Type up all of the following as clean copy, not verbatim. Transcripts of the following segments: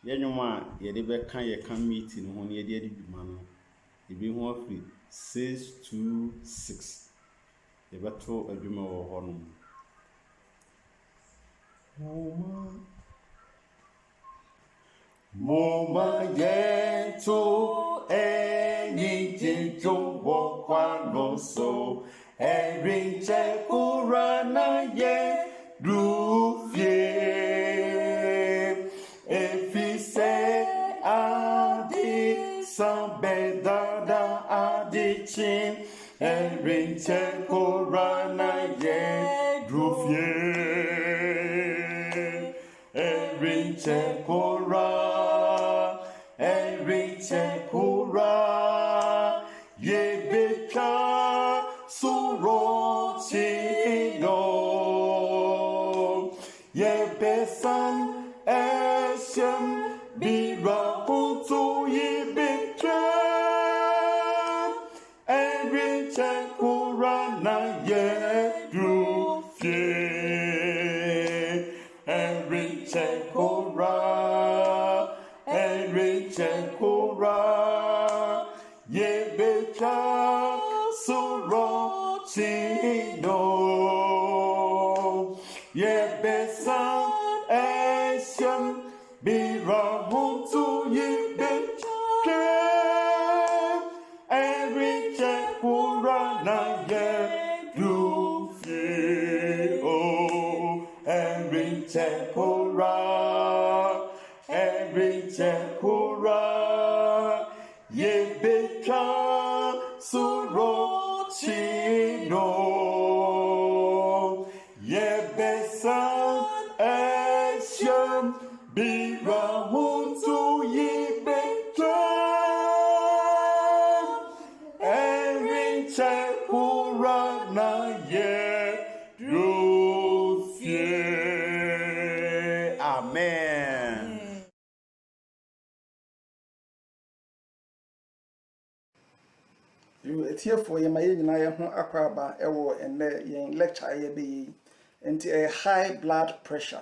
Yenuma yede bɛka yɛ Campmeeting ho ne yede adi dwuma no ebi ho afiri 6 to 6 yɛbɛto adwuma wɔ hɔ no Moma yeto eni jinjo wokwano so erin che kurana ye rufie efise adi sambedada adi chin erin che kurana ye rufie erin che kurana Kura ye beka surotino ye besan eshem bira putu ye beka every chekura na ye drufye every chekura ye becha surotino ye besan eshem birahuntu ye becha every chekura na ye dufye oh every chekura ye beka surotino ye besan eshem birahutu ye beka erin chekura na ye dufye. Amen. Therefore, you may know aquaba and lecture ye into a high blood pressure.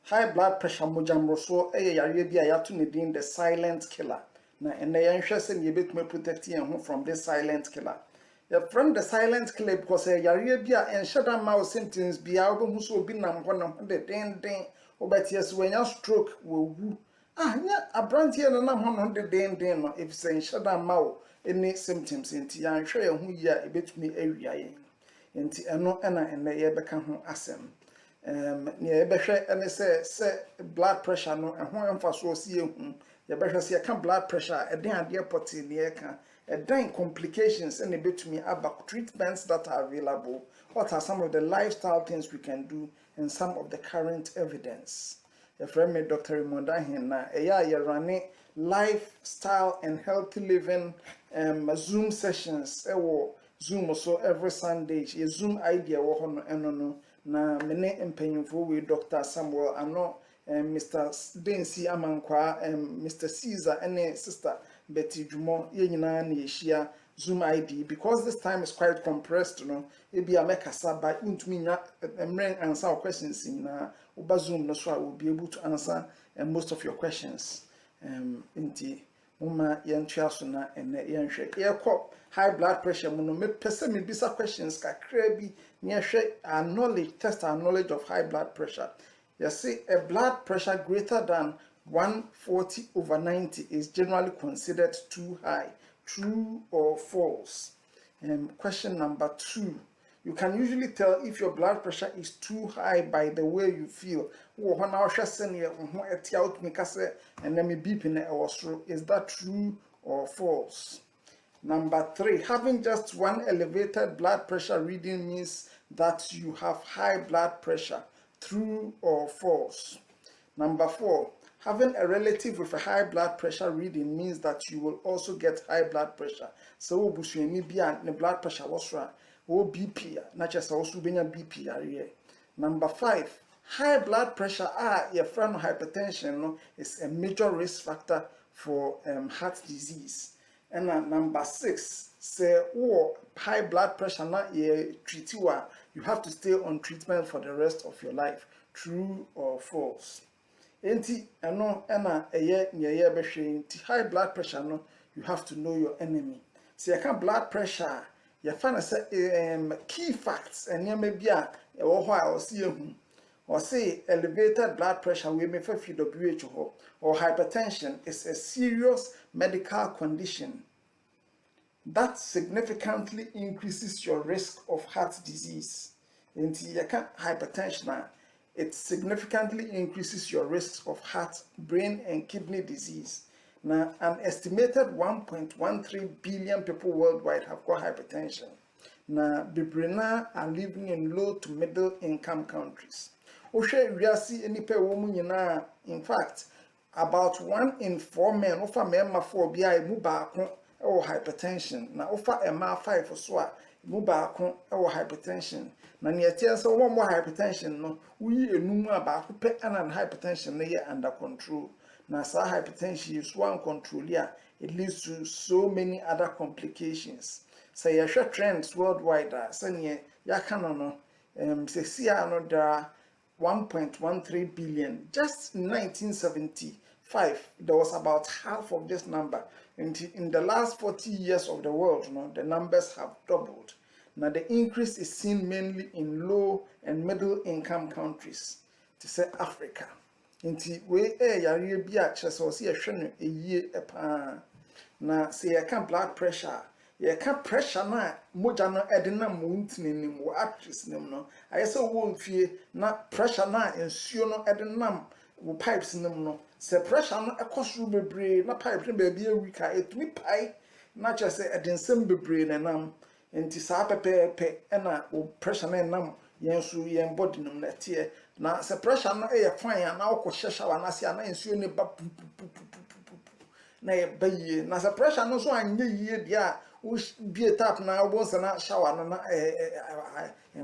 High blood pressure mojamroso yarebia yatunidin the silent killer. Na and the interesting you bit me protect you from this silent killer. From the silent killer because yarebia and shut down mouse symptoms be album who so be nam one of the den or but yes when your stroke will woo. Yeah, a brand here and I'm 100 den if saying shut down mouth any symptoms into yan share who ya a bit me area into eno and the yebeka ho asem. Near behwe and say blood pressure no and ho emfaso see hu ye behwe say can blood pressure e den ade poti near can e den complications and a bit me about treatments that are available. What are some of the lifestyle things we can do and some of the current evidence? Your friend me Dr. Rimonda na you running lifestyle and healthy living Zoom sessions Zoom so every Sunday ye Zoom idea wo hono eno no na mene empanyimfo we Dr. Samuel ano Mr. Densi Amankwa Mr. Caesar and sister Betty Jumo ye nyina na yehia Zoom ID because this time is quite compressed no e bia mekasa ba untumi nya emren answer questions na oba Zoom no so I will be able to answer most of your questions inti mama yentua so na ene yenhwe yekọ high blood pressure mu no me pese me bisa questions kakra bi ne hwe our knowledge test our knowledge of high blood pressure. You see a blood pressure greater than 140/90 is generally considered too high. True or false? Question number 2. You can usually tell if your blood pressure is too high by the way you feel. And let me beep in it. Is that true or false? Number 3, having just one elevated blood pressure reading means that you have high blood pressure. True or false? Number 4, having a relative with a high blood pressure reading means that you will also get high blood pressure. So busuemi bia ne blood pressure was right. O BP, not just also being a BP area. Number 5, high blood pressure your friend hypertension no, is a major risk factor for heart disease. And number 6, say high blood pressure not treat you have to stay on treatment for the rest of your life. True or false? enti eno na eye nyeye behwe nti high blood pressure no you have to know your enemy. So you can blood pressure you find say key facts enema bia e wo ho a o se ehu or say elevated blood pressure we may for WHO or hypertension is a serious medical condition that significantly increases your risk of heart disease. And you can hypertension, it significantly increases your risk of heart, brain, and kidney disease. Now, an estimated 1.13 billion people worldwide have got hypertension. Now, Bibrina are living in low to middle income countries. In fact, about 1 in 4 men offer memma for BI muba or hypertension. Now, offer a ma 5 for swa muba or hypertension. Na near so one more hypertension, no, we a numa about pet and hypertension layer under control. Now, so hypertension is one control, yeah, it leads to so many other complications. So, you share trends worldwide, say, ya canono, say, there are 1.13 billion. Just in 1975, there was about half of this number. And in the last 40 years of the world, the numbers have doubled. Now, the increase is seen mainly in low and middle income countries, to say Africa. Inti we yare bia chese o se yehwe no eyie epa na se ye ka blood pressure ye ka pressure na moja no ede na mo ntininim wo actress nim no ayese wo mfie na pressure na ensuo no ede nam wo pipes nim no se pressure no ekosuru bebre na pipe no ba bia wika etumi pai na chese ede nsem bebre na nam enti sa pepepe na wo pressure na nam yensu yen body num na tie na se pressure no e fine na wo hwehwe wa na se na ensuo ne ba na ye baye na se pressure no so anye yie dia wo bie tap na wo se na shower no na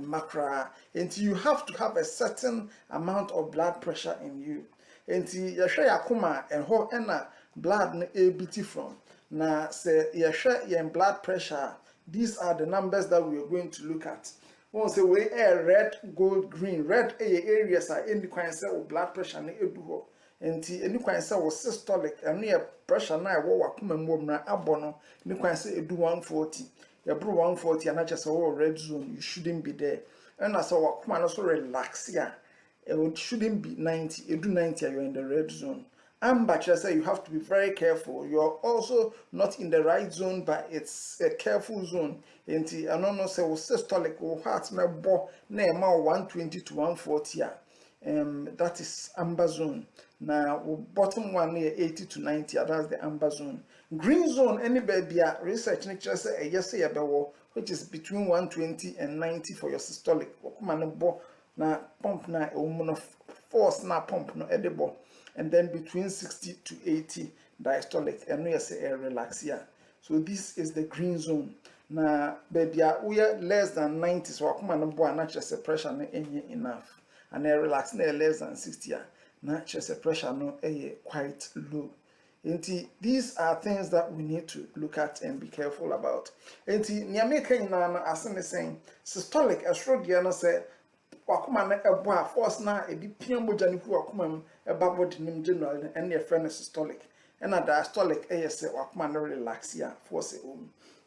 macra and you have to have a certain amount of blood pressure in you and ye hwe yakoma ho na blood no e beat from na se ye hwe yen blood pressure. These are the numbers that we are going to look at. Once we red, gold, green. Red areas are any kind of blood pressure na edu and any kind of systolic and near pressure na wo wakuma mom na abono any kind say edu 140. You bro 140 and not just red zone. You shouldn't be there. And as wakuma no so relax here. It shouldn't be 90. Edu 90 you're in the red zone. But you say you have to be very careful. You're also not in the right zone, but it's a careful zone. And I don't know, say, systolic or heart may bo na 120 to 140. That is amber zone. Now, bottom one near 80 to 90, that's the amber zone. Green zone, any baby, research nature say, yes, which is between 120 and 90 for your systolic. Na pump na force na pump no edible. And then between 60 to 80 diastolic and we say relax here. So this is the green zone. Now baby we are less than 90 so akuma no bo na chese pressure no enough and relax na less than 60 na chese pressure no quite low. And these are things that we need to look at and be careful about. And niya make na asem saying systolic estrodia no say wakuma na ebo a force na edi pia moja ni ku wakuma mu eba body nim general and your friend systolic and a diastolic say wakuma na relax here force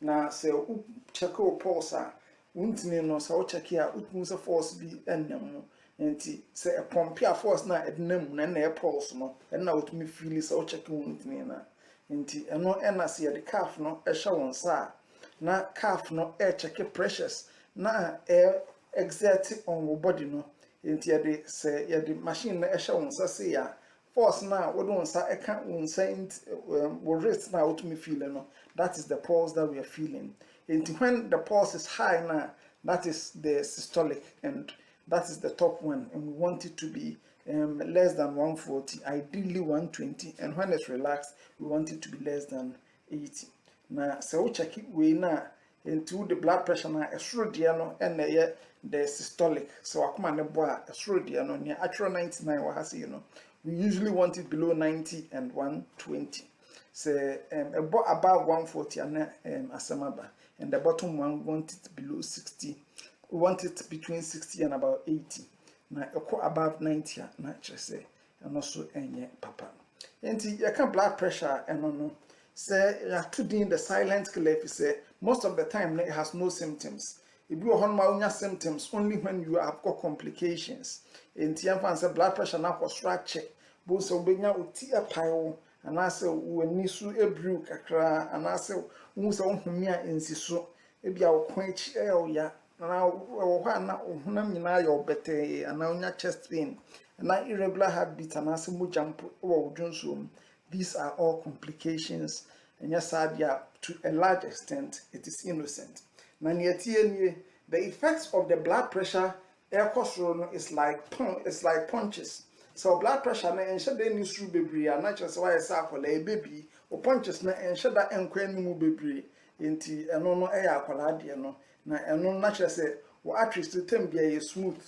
na say u check o pulse a untini no say o check here utmu say force bi enam enti say a pump a force na ednam na na pulse no and na utmi feel say o check untini na enti eno na say the calf no ehwe won sa na calf no check pressures na exert on your body no enti ye say ye the machine na ehwe won sa say ya force na wo don sa eka won sa wo wrist na what me feel no that is the pulse that we are feeling enti when the pulse is high na that is the systolic and that is the top one and we want it to be less than 140 ideally 120 and when it's relaxed we want it to be less than 80 na so we check it we na into the blood pressure na esro dia no and the systolic so akoma ne bo a esro dia no near actual 99 wa hase you know we usually want it below 90 and 120 say above 140 and asamaba and the bottom one want it below 60 we want it between 60 and about 80 na above 90 na just say and also enye papa. Enti yɛka blood pressure ɛno no say yɛato din the silent killer if you say most of the time it has no symptoms. If you have symptoms only when you have got complications. Enti yɛmfa say blood pressure na kɔ structure bo so benya oti apae and I say w'ani so ebru kakra and I say wo so honhumi a ensi so ebia wo kwanchi ya na wo hwa na honam nyina ya obete and na onya chest pain and na irregular heartbeat and I say mo jump wo dwonso. These are all complications and yes to a large extent it is innocent. Na the effects of the blood pressure is like punches. So blood pressure na ensure dey ni suru bebre a na kyerɛ why say akola e baby o punches na ensure da enkwa ni mu bebre enti eno no akola de no na eno na kyerɛ sɛ wo arteries to tem bia ye smooth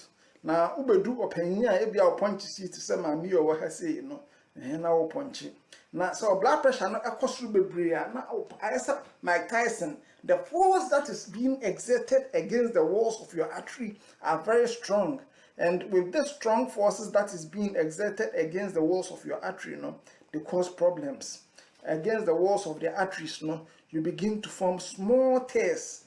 na ubedu opanyin a e bia o punches to say maami o wa ha say no na wo punchi na so blood pressure no ekosuru bebre a na ayesa Mike Tyson, the force that is being exerted against the walls of your artery are very strong. And with the strong forces that is being exerted against the walls of your artery, they cause problems. Against the walls of the arteries, you begin to form small tears.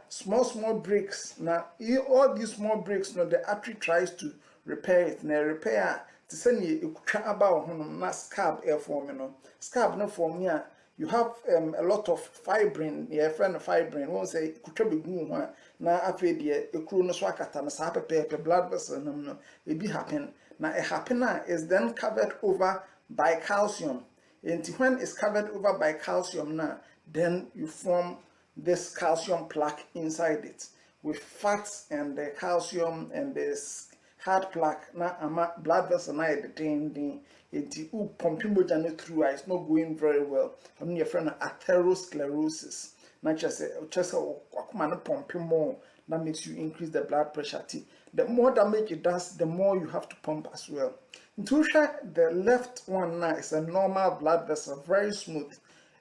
Small breaks. Now, all these small breaks, the artery tries to repair it. Now, repair, to send you about scab air form, scab no form here. You have a lot of fibrin, friend of fibrin. Won't say kutrabe na afei de ekuru no so akata na sa pepe blood vessel no e bi happen na it happen is then covered over by calcium. And when it's covered over by calcium now, then you form this calcium plaque inside it with fats and the calcium and this hard plaque na ama blood vessel na e ding enti u pumping moja no through it's not going very well. I'm your friend atherosclerosis. Not just akoma no pumping more, that makes you increase the blood pressure. The more damage it does, the more you have to pump as well. The left one now is a normal blood vessel, very smooth.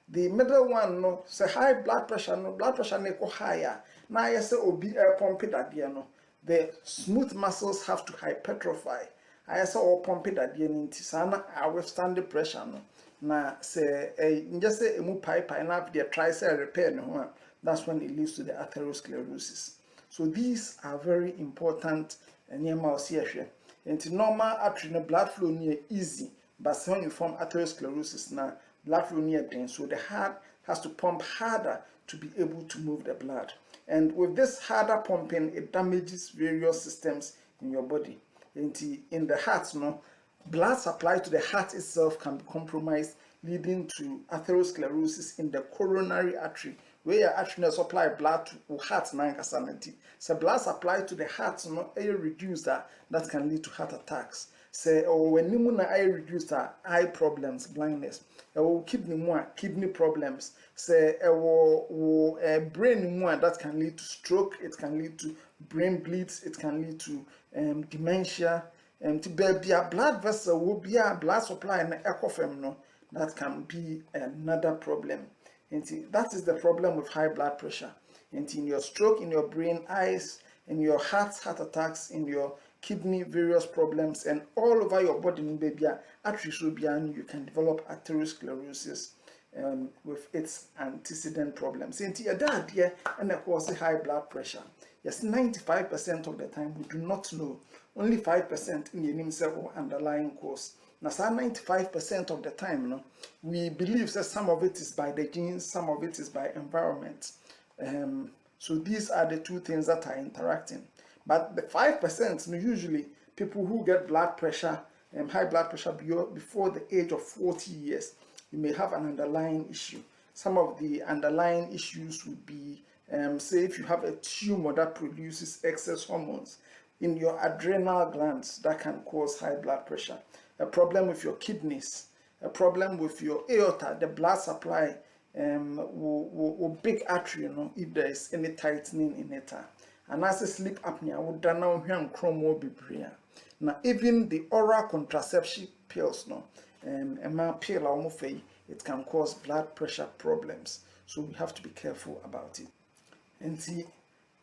The middle one no, say high blood pressure no go higher. Now I say obi pump it at the no. The smooth muscles have to hypertrophy. I say all pump it at the end. Sana I withstand the pressure no. Na say just say emu pipe and have their tricep repair no, that's when it leads to the atherosclerosis. So these are very important and and normal artery blood flow near easy, but when you form atherosclerosis now blood flow near then, so the heart has to pump harder to be able to move the blood. And with this harder pumping, it damages various systems in your body. And in the heart, blood supply to the heart itself can be compromised, leading to atherosclerosis in the coronary artery, where your artery supply blood to heart sanity. So blood supply to the heart reduced that can lead to heart attacks. Say when you reduce eye problems, blindness, kidney problems. Say brain that can lead to stroke, it can lead to brain bleeds, it can lead to dementia. To be a blood vessel will be a blood supply and ecophem that can be another problem. And that is the problem with high blood pressure. And in your stroke, in your brain, eyes, in your heart attacks, in your kidney, various problems, and all over your body, arteries will be, and you can develop atherosclerosis with its antecedent problems. And and of course, high blood pressure. Yes, 95% of the time we do not know. Only 5% in the name underlying cause. Now, 95% of the time, we believe that some of it is by the genes, some of it is by environment. So these are the two things that are interacting. But the 5%, usually people who get blood pressure, high blood pressure before the age of 40 years, you may have an underlying issue. Some of the underlying issues would be, say if you have a tumor that produces excess hormones in your adrenal glands, that can cause high blood pressure. A problem with your kidneys, a problem with your aorta, the blood supply, will big artery, if there is any tightening in it. And as a sleep apnea, would now hear chromo be prayer. Now, even the oral contraception pills, pill it can cause blood pressure problems. So we have to be careful about it. And see,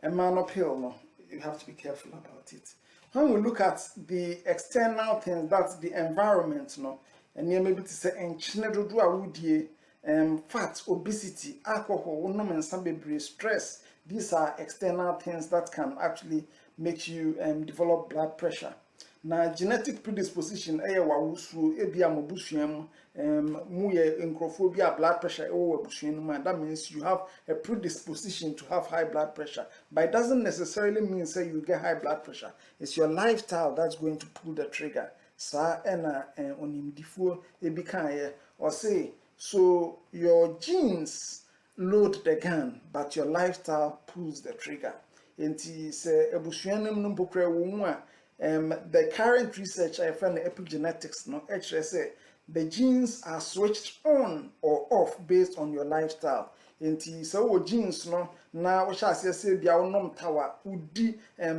EMMANUEL pill, you have to be careful about it. When we look at the external things, that's the environment, no, and you maybe to say fat, obesity, alcohol, stress. These are external things that can actually make you develop blood pressure. Now, genetic predisposition, blood pressure, that means you have a predisposition to have high blood pressure. But it doesn't necessarily mean say you get high blood pressure. It's your lifestyle that's going to pull the trigger. Or say, so your genes load the gun, but your lifestyle pulls the trigger. The current research I found epigenetics, no, actually say the genes are switched on or off based on your lifestyle. So genes no na we shall say bia wonom tawa udi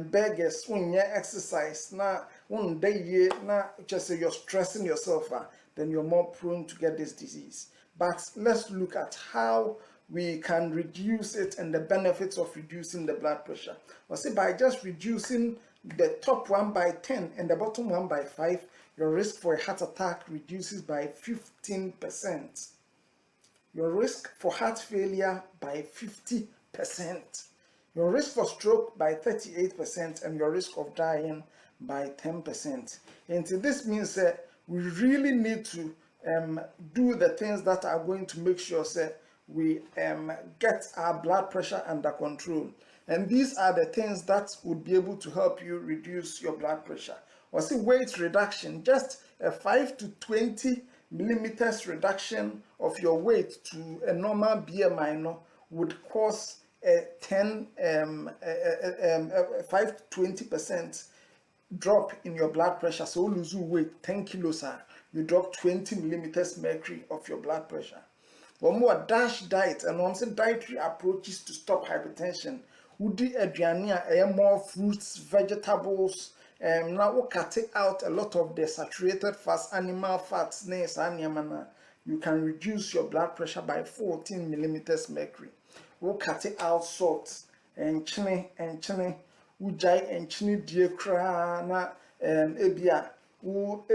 burgers unya exercise na one day na just say you're stressing yourself, then you're more prone to get this disease. But let's look at how we can reduce it and the benefits of reducing the blood pressure. Or say by just reducing the top one by 10 and the bottom one by 5, your risk for a heart attack reduces by 15%. Your risk for heart failure by 50%. Your risk for stroke by 38% and your risk of dying by 10%. And this means that we really need to do the things that are going to make sure that we get our blood pressure under control. And these are the things that would be able to help you reduce your blood pressure. Or see weight reduction, just a 5 to 20 millimeters reduction of your weight to a normal BMI would cause a 5 to 20% drop in your blood pressure. So you lose weight 10 kilos, you drop 20 millimeters mercury of your blood pressure. One more DASH diet, and one say dietary approaches to stop hypertension. Woody aduane more fruits, vegetables, now we cut out a lot of the saturated fats, animal fats, you can reduce your blood pressure by 14 millimeters mercury. We'll cut out salt and chine, ujai and chine diakra na ebia. You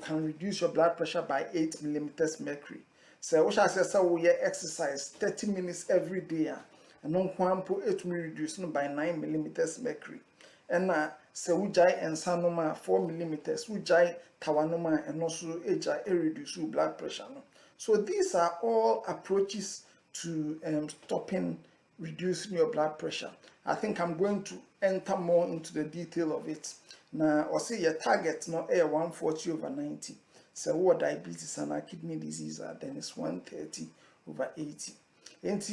can reduce your blood pressure by 8 millimeters mercury. So we shall say we exercise 30 minutes every day, and non quampo it will reduce by 9 millimeters mercury. And so we jai and sanoma 4 millimeters, we jai tawanoma and also reduce blood pressure. So these are all approaches to stopping reducing your blood pressure. I think I'm going to enter more into the detail of it. Now, or say your target no 140/90. So what diabetes and kidney disease then it's 130/80. And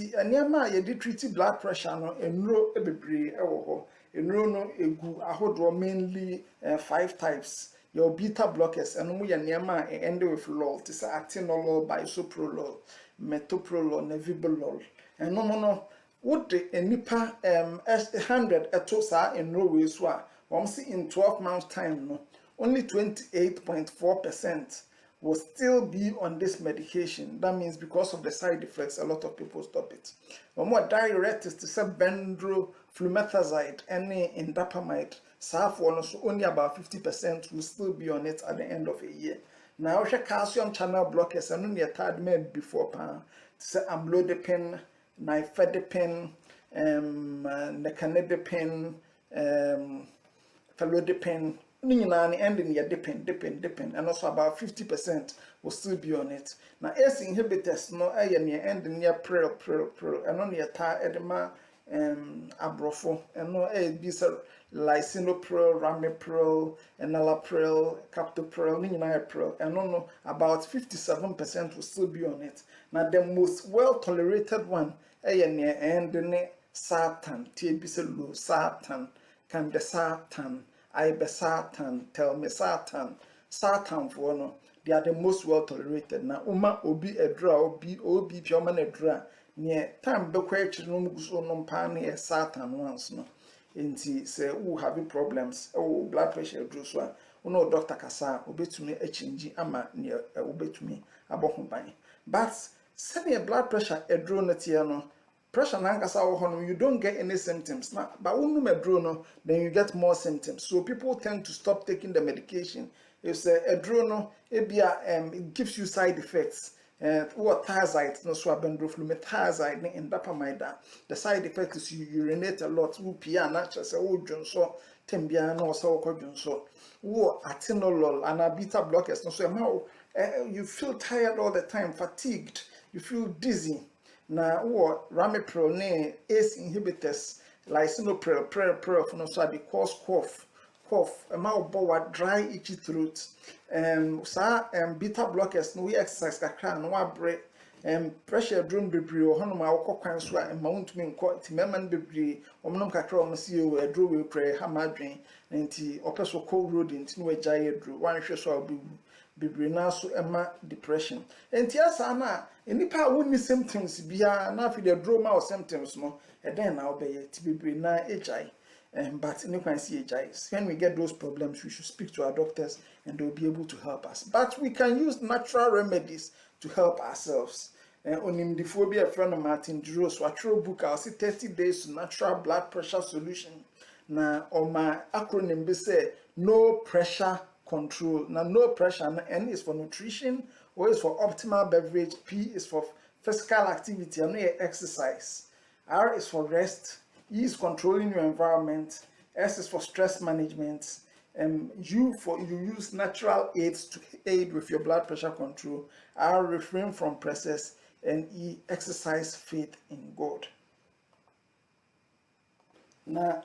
you did treat blood pressure no enro ebebre ewo enro no egu ahodro mainly 5 types. Your beta blockers and we are end with lol, this atenolol, bisoprolol, metoprolol, nevibolol. And no would the nipa 100 etosa enro we swa. In 12 months' time, no, only 28.4% will still be on this medication. That means because of the side effects, a lot of people stop it. But more diuretics to say bendroflumetazide, any indapamide, so only about 50% will still be on it at the end of a year. Now, calcium channel blockers, and only a third made before say amlodipine, nifedipine, lecanidipine, felodipine, ending your depend, and also about 50% will still be on it. Now, ACE inhibitors, no, ending near pril, and only a tar edema, abrofo, and no bisa lisinopril, ramipril, enalapril, captopril, ninapril, and no, about 57% will still be on it. Now, the most well tolerated one, ending Satan, tbiselu, Satan. Can be Satan, I be Satan, tell me Satan, Satan for no, they are the most well tolerated. Now, obi a draw, obi piaman a draw, near time be quite no pan Satan once no. Inti say who having problems, blood pressure drew so, no Dr. Kasa, obey to me a change, ama near obey to me, abohumbai. But sending a blood pressure a draw natiano. pressure nankasa wo hono, you don't get any symptoms. Now, but when you medro no, then you get more symptoms. So people tend to stop taking the medication. If a drone, it gives you side effects. What thiazide, no so abendroflumethiazide in dapamida. The side effect is you urinate a lot. Who pia natural say oh junso tembia no so ko junso. Who atenolol and a beta blockers no so you feel tired all the time, fatigued, you feel dizzy. Na what ramipril ne ACE inhibitors, lisinopril, pril no so they cause cough, a mouth bow dry itchy throat. Beta blockers no we exercise kakra no wa bre pressure drone bebre o hono ma wokọ kwan so a ma wontumi nkọ ti meman bebre omnom kakra o msi o edro we pre ha madwen nti opeso ko road nti no agya edro wan hwe so obi bebre na so ema depression nti asa na enipa woni symptoms bia na afi the draw ma symptoms no eden na obeye ti bebre na agya. But in when we get those problems, we should speak to our doctors and they'll be able to help us. But we can use natural remedies to help ourselves. On the phobia friend of Martin Duros, a book, I'll say 30 days to natural blood pressure solution. Now, on my acronym, they say no pressure control. Now, no pressure, N is for nutrition, O is for optimal beverage, P is for physical activity, and exercise, R is for rest, E is controlling your environment, S is for stress management, U for you use natural aids to aid with your blood pressure control, R refrain from process, and E exercise faith in God. Na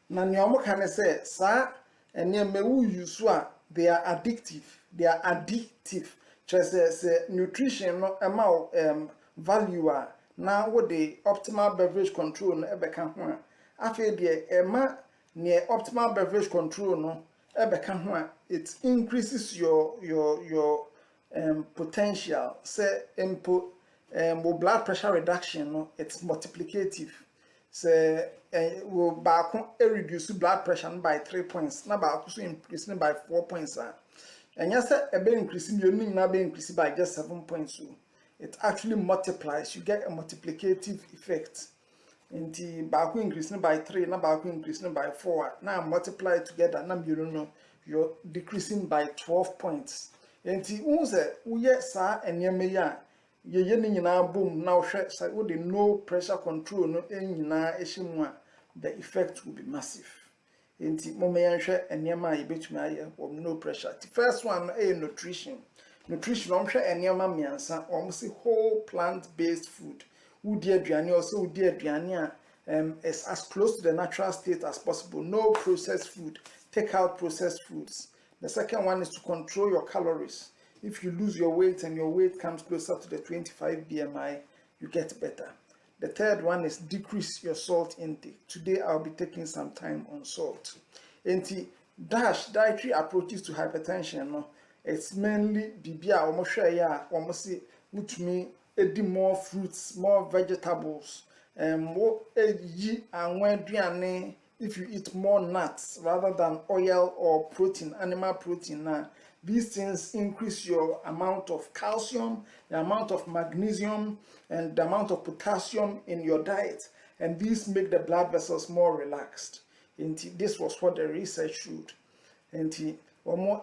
nyomo can say, sir, and near me use they are addictive. They are addictive. Just say nutrition no amount value. Now what the optimal beverage control no ebeka ho a afi de ema near optimal beverage control no ebeka ho a it increases your potential say input blood pressure reduction no it's multiplicative say will back reduce blood pressure by 3 points na back so increasing by 4 points and yes ebe increasing you need na be increase by just 7 points. It actually multiplies. You get a multiplicative effect. And the back increasing by 3, now back increasing by 4. Now multiply together. Now you don't know you're decreasing by 12 points. And the unze uye sa enyeme ye ni na boom now share say with the no pressure control no enyina ehimwa the effect will be massive. And the moment share enyema ye betumi aye no pressure. The first one is nutrition. Nutrition enyama miansa say whole plant-based food. Udi aduane also udi aduane is as close to the natural state as possible. No processed food. Take out processed foods. The second one is to control your calories. If you lose your weight and your weight comes closer to the 25 BMI, you get better. The third one is decrease your salt intake. Today I'll be taking some time on salt. Dietary approaches to hypertension. No? It's mainly bibia almost share almost see which me edi more fruits, more vegetables, more ye and when if you eat more nuts rather than oil or protein, animal protein. These things increase your amount of calcium, the amount of magnesium, and the amount of potassium in your diet, and these make the blood vessels more relaxed. And this was what the research showed. And more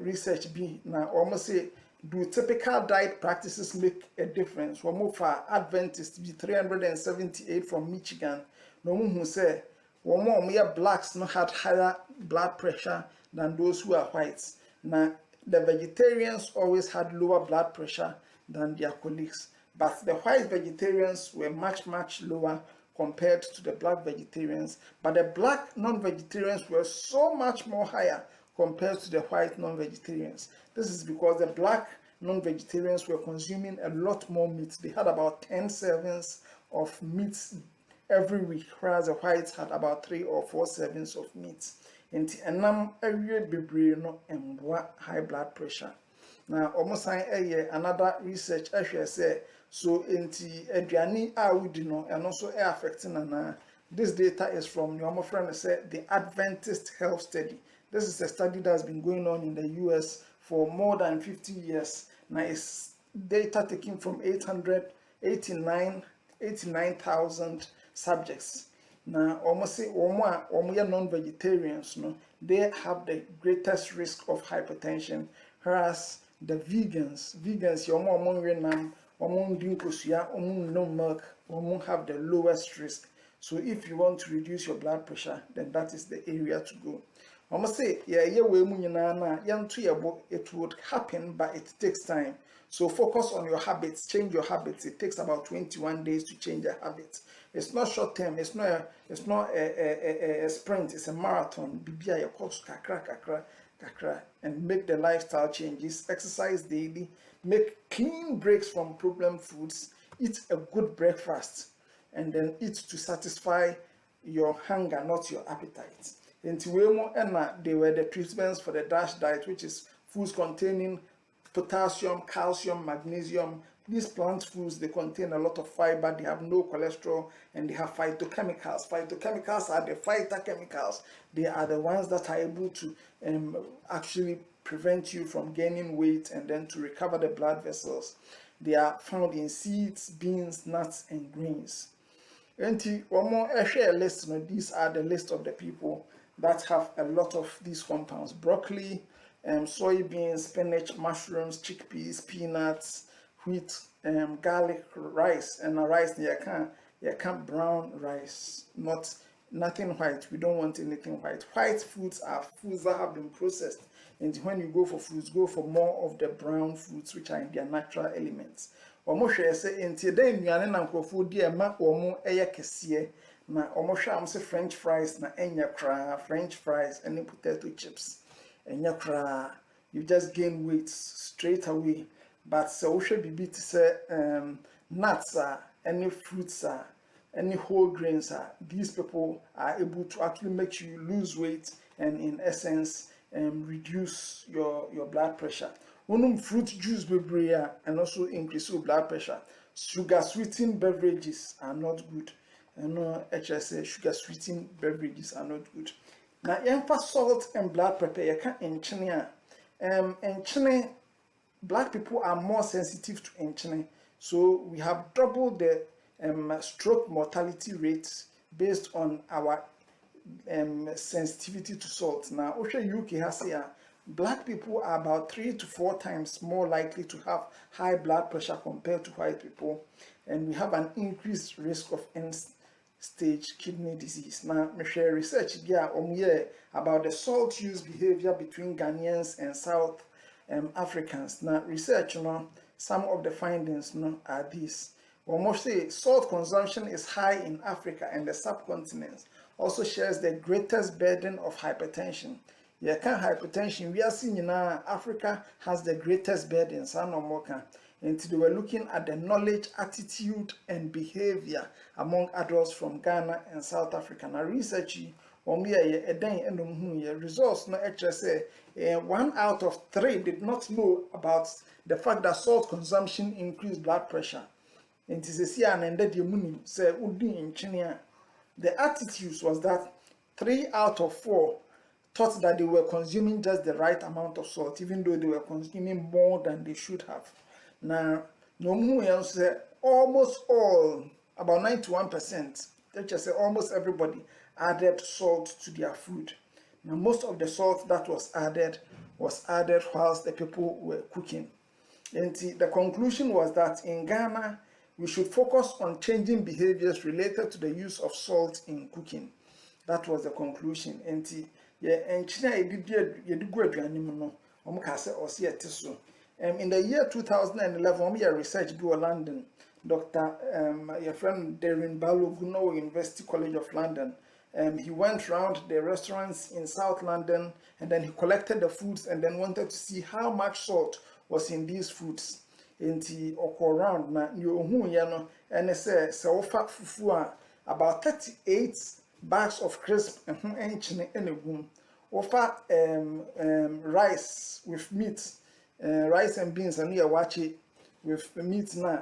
research be now almost say do typical diet practices make a difference? One more for Adventists be 378 from Michigan. No one who say one more blacks no had higher blood pressure than those who are whites. Now the vegetarians always had lower blood pressure than their colleagues, but the white vegetarians were much lower compared to the black vegetarians, but the black non-vegetarians were so much more higher compared to the white non-vegetarians. This is because the black non-vegetarians were consuming a lot more meat. They had about 10 servings of meat every week, whereas the whites had about 3 or 4 servings of meat. And enam every bebre no emboa high blood pressure. Now almost another research actually say so enti aduane a wudi no and also affecting and this data is from your friend say the Adventist Health Study. This is a study that has been going on in the US for more than 50 years. Now it's data taken from 889 89,000 subjects. Now, almost say non-vegetarians, no, they have the greatest risk of hypertension, whereas the vegans, no milk, have the lowest risk. So if you want to reduce your blood pressure, then that is the area to go. I must say, it would happen, but it takes time. So focus on your habits, change your habits. It takes about 21 days to change a habit. It's not short term, it's not a sprint, it's a marathon. Bibia your course kakra, and make the lifestyle changes, exercise daily, make clean breaks from problem foods, eat a good breakfast, and then eat to satisfy your hunger, not your appetite. And they were the treatments for the DASH diet, which is foods containing potassium, calcium, magnesium. These plant foods, they contain a lot of fiber, they have no cholesterol, and they have phytochemicals. Phytochemicals are the phytochemicals. They are the ones that are able to actually prevent you from gaining weight and then to recover the blood vessels. They are found in seeds, beans, nuts, and greens. And one more list, these are the list of the people that have a lot of these compounds: broccoli, soybeans, spinach, mushrooms, chickpeas, peanuts, wheat, garlic, rice, and rice you can't brown rice, nothing white. We don't want anything white. White foods are foods that have been processed, and when you go for foods, go for more of the brown foods, which are in their natural elements. Hwɛ sɛ nti da nnuane na nkrɔfoɔ di ɛma wɔn ɛyɛ kɛseɛ na hwɛ am sɛ French fries na ɛnyɛ koraa, French fries and potato chips ɛnyɛ koraa. You just gain weight straight away. But so wohwɛ bibi te sɛ nuts any fruits any whole grains these people are able to actually make you lose weight and in essence reduce your blood pressure. Fruit juice bebree and also increase your blood pressure. Sugar sweetened beverages are not good. HSA sugar sweetened beverages are not good. Now, salt and blood pressure, you can't enchine. Enchine, black people are more sensitive to enchine. So we have doubled the stroke mortality rates based on our sensitivity to salt. Now, UK has here, black people are about 3 to 4 times more likely to have high blood pressure compared to white people, and we have an increased risk of end-stage kidney disease. Now, we share research here about the salt use behavior between Ghanaians and South Africans. Now, research, some of the findings are these. Almost say salt consumption is high in Africa, and the subcontinent also shares the greatest burden of hypertension. Hypertension, we are seeing Africa has the greatest burden, and they were looking at the knowledge, attitude, and behavior among adults from Ghana and South Africa. Now, research results no say 1 out of 3 did not know about the fact that salt consumption increased blood pressure. And the attitude was that 3 out of 4 thought that they were consuming just the right amount of salt, even though they were consuming more than they should have. Now, almost all, about 91%, let's just say almost everybody, added salt to their food. Now, most of the salt that was added whilst the people were cooking. And the conclusion was that in Ghana, we should focus on changing behaviors related to the use of salt in cooking. That was the conclusion. And in the year 2011, we research do London. Dr. Your friend Darren Balogun, University College of London. He went around the restaurants in South London, and then he collected the foods and then wanted to see how much salt was in these foods. And he around na and say so fufu about 38 bags of crisp offer rice with meat, rice and beans and wachi with meat na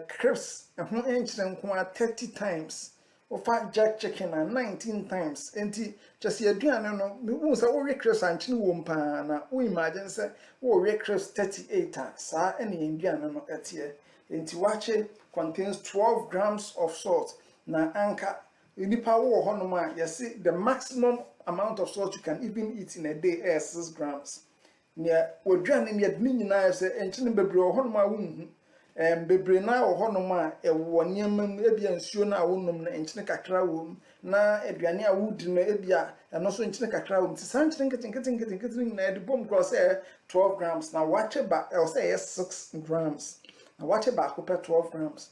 crisps 30 times. Offer jack chicken 19 times. And just your no, we say we crisps and chin wompa na we imagine say we crisps 38 sa any Indian no at here. Enti wache contains 12 grams of salt. Na anka nipa wo honom a yesi the maximum amount of salt you can even eat in a day is 6 grams. Nia wodwane ne yadni nyina se enchene bebre wo honom a wonhu bebre na wo honom a ewo niamam ebia nsuo na wonom na enchene kakra wo na aduane a wudi no ebia eno so enchene kakra wo ti san enchene nketen na de bom cross 12 grams na wache ba say 6 grams na wache ba ko 12 grams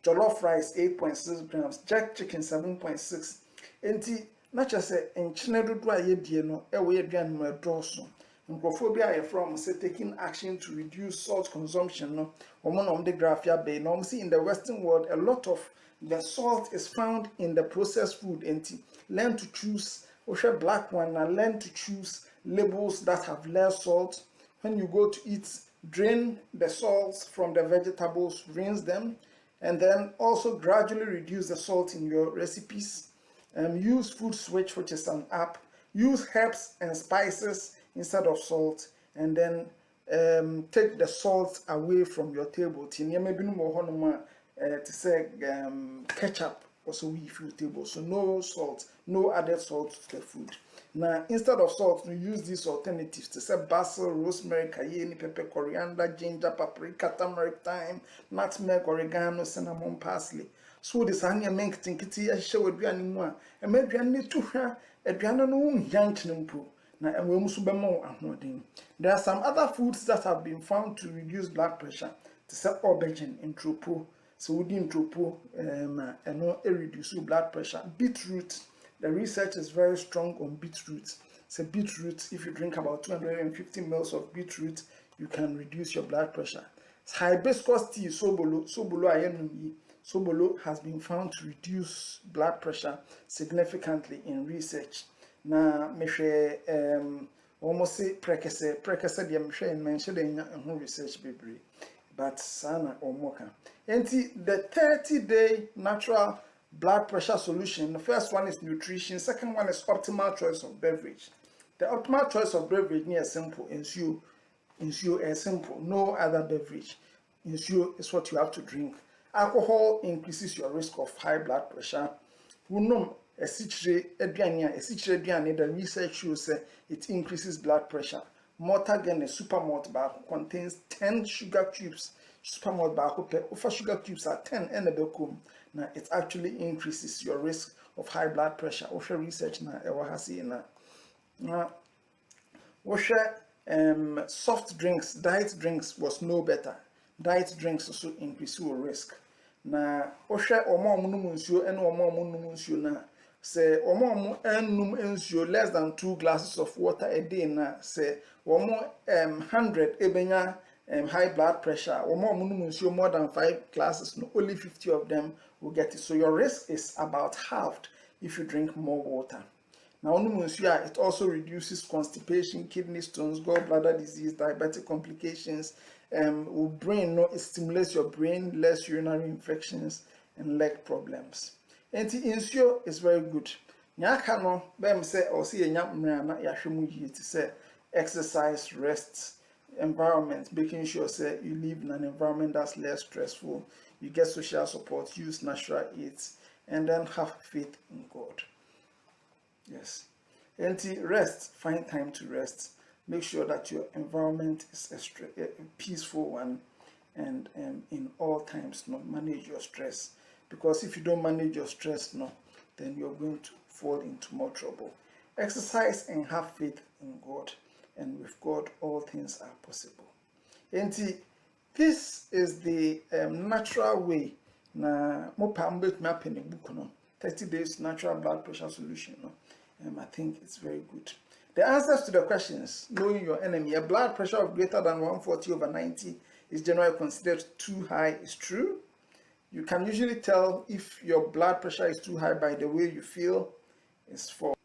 jollof rice 8.6 grams jerk chicken 7.6 enti na chese enchene dodo a yedie no ewo aduane no edoso Microphobia from say taking action to reduce salt consumption. No, on the graph here, no, see in the Western world a lot of the salt is found in the processed food. And learn to choose, black one, and learn to choose labels that have less salt. When you go to eat, drain the salts from the vegetables, rinse them, and then also gradually reduce the salt in your recipes. Use Food Switch, which is an app. Use herbs and spices instead of salt, and then take the salt away from your table. Tinia maybe no more honoma to say ketchup also we food table. So no salt, no added salt to the food. Now instead of salt, we use these alternatives to say basil, rosemary, cayenne pepper, coriander, ginger, paprika, turmeric, thyme, nutmeg, oregano, cinnamon, parsley. So this hanya make tinkiti a show aduane mu a aduane to hwa aduane no yankyene mpo. There are some other foods that have been found to reduce blood pressure, to say aubergine, intropo. So within intropo, and reduce blood pressure. Beetroot, the research is very strong on beetroot. So beetroot, if you drink about 250 ml of beetroot, you can reduce your blood pressure. Hibiscus tea, sobolo has been found to reduce blood pressure significantly in research. Na mehwe almost say prekese de mehwe mention de research bebre but sana omoka enti the 30-day natural blood pressure solution. The first one is nutrition, second one is optimal choice of beverage. The optimal choice of beverage is simple. Ensure is simple, no other beverage. Ensure is what you have to drink. Alcohol increases your risk of high blood pressure. The research shows it increases blood pressure. Mortagen, a super malt bar, contains 10 sugar cubes. Super malt bar, over sugar cubes are 10 and a becum. Now it actually increases your risk of high blood pressure. Osha research na ewahasi na. Osha soft drinks, diet drinks was no better. Diet drinks also increase your risk. Na osha omo munum nsuo ene omo munum nsuo na. Say omo enum ensure less than 2 glasses of water a day na say omo 100 ebenya high blood pressure omo enum ensure more than 5 glasses, no, only 50 of them will get it. So your risk is about halved if you drink more water. Now it also reduces constipation, kidney stones, gallbladder disease, diabetic complications, it stimulates your brain, less urinary infections and leg problems. Anti-insure is very good. Nyaka no bem say or see enya mra na yahwemu yi to say exercise, rest, environment, making sure say you live in an environment that's less stressful, you get social support, use natural aids, and then have faith in God. Yes. Rest, find time to rest. Make sure that your environment is a peaceful one, and in all times, manage your stress. Because if you don't manage your stress, then you're going to fall into more trouble. Exercise and have faith in God, and with God, all things are possible. And this is the natural way. Na mopambe mapping book 30 days natural blood pressure solution. I think it's very good. The answers to the questions: knowing your enemy, a blood pressure of greater than 140/90 is generally considered too high, is true. You can usually tell if your blood pressure is too high by the way you feel. It's false.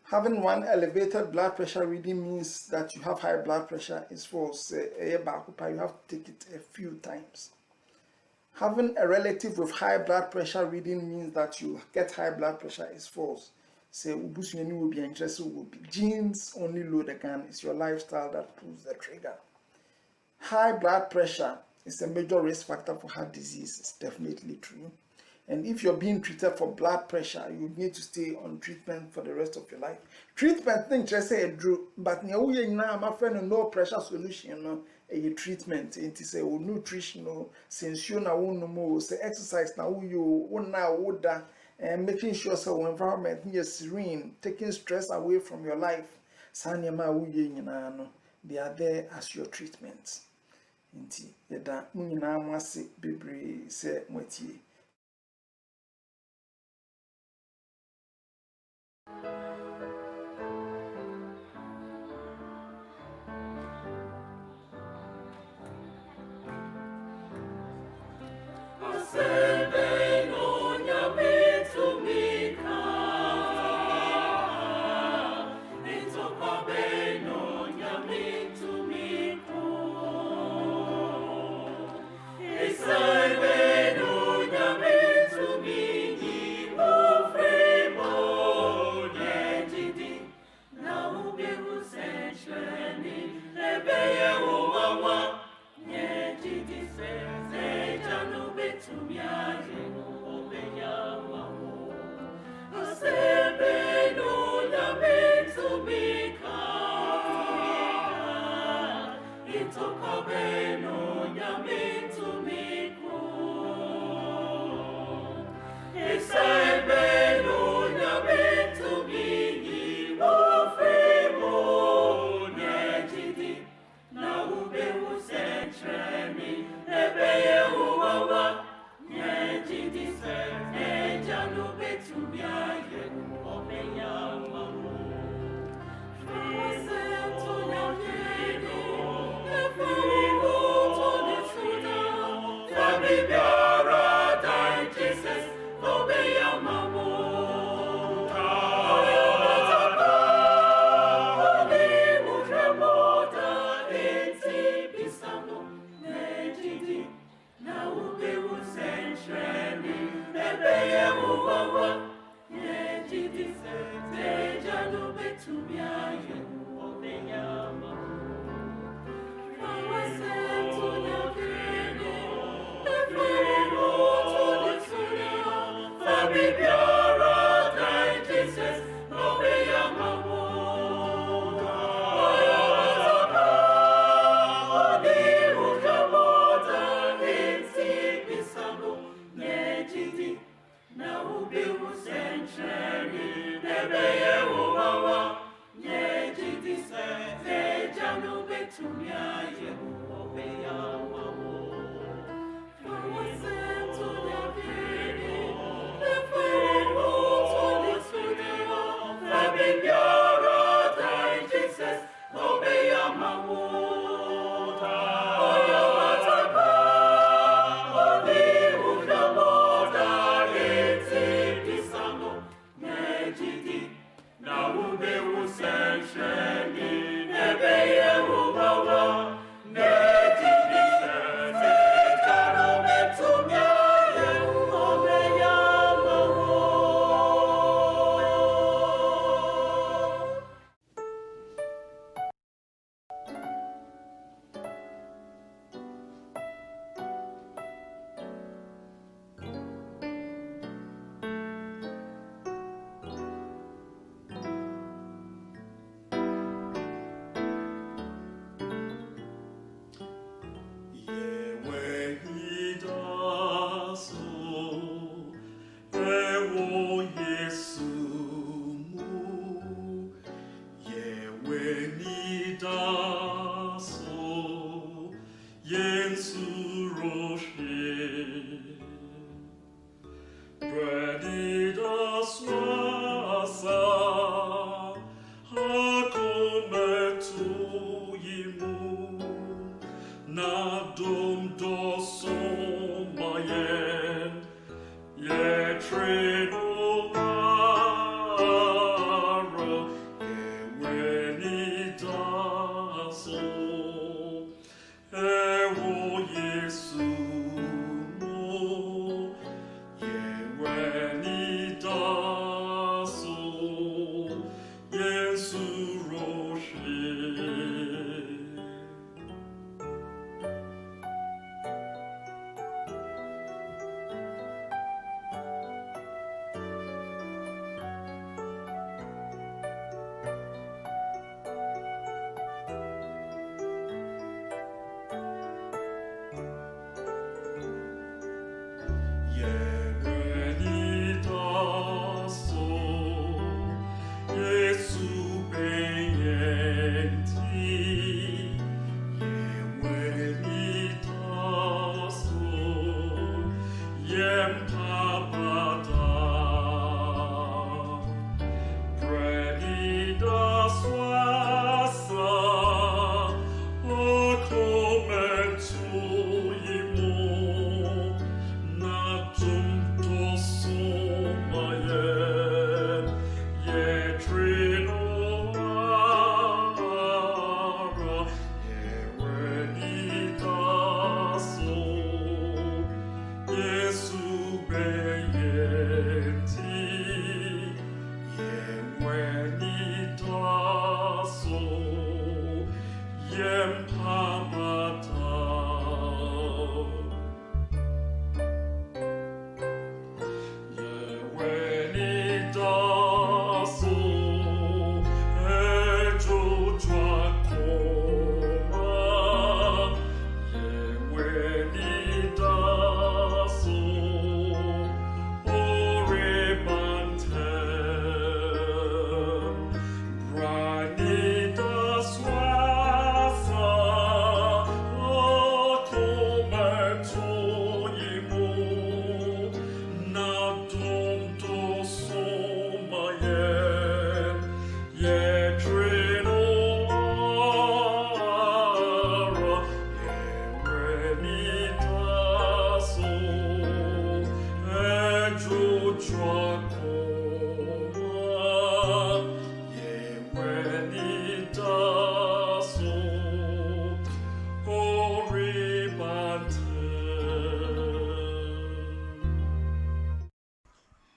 Having one elevated blood pressure reading means that you have high blood pressure. Is false. You have to take it a few times. Having a relative with high blood pressure reading means that you get high blood pressure. Is false. Say will be interested. Will be genes only load the gun. It's your lifestyle that pulls the trigger. High blood pressure is a major risk factor for heart disease. It's definitely true. And if you're being treated for blood pressure, you need to stay on treatment for the rest of your life. Treatment thing just say drew, but now my friend no pressure solution no a treatment. It is a nutritional since you now no more say exercise now you now would and making sure so environment is serene, taking stress away from your life. Sanyama no they are there as your treatment. Inti yeda munyina mwase bebre se mwatie.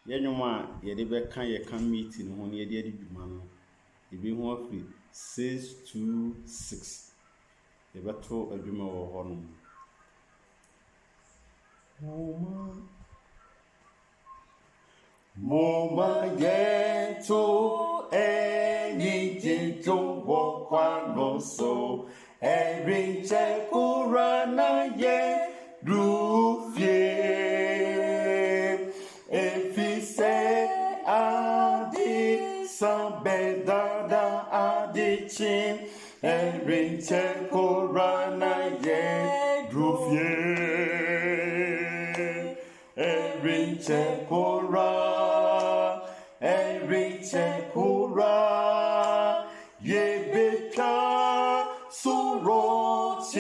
Yenyuma yede beka ye Campmeeting ho ne yede adi dwuma no ebi ho afri 6 to 6 yebeto adwuma wo ho no Moma yento eni jinjo wakwa no so every chekurana ye rufie if say adi sabedada adi chin every chekurana ye rufie every chekura yebeka surochino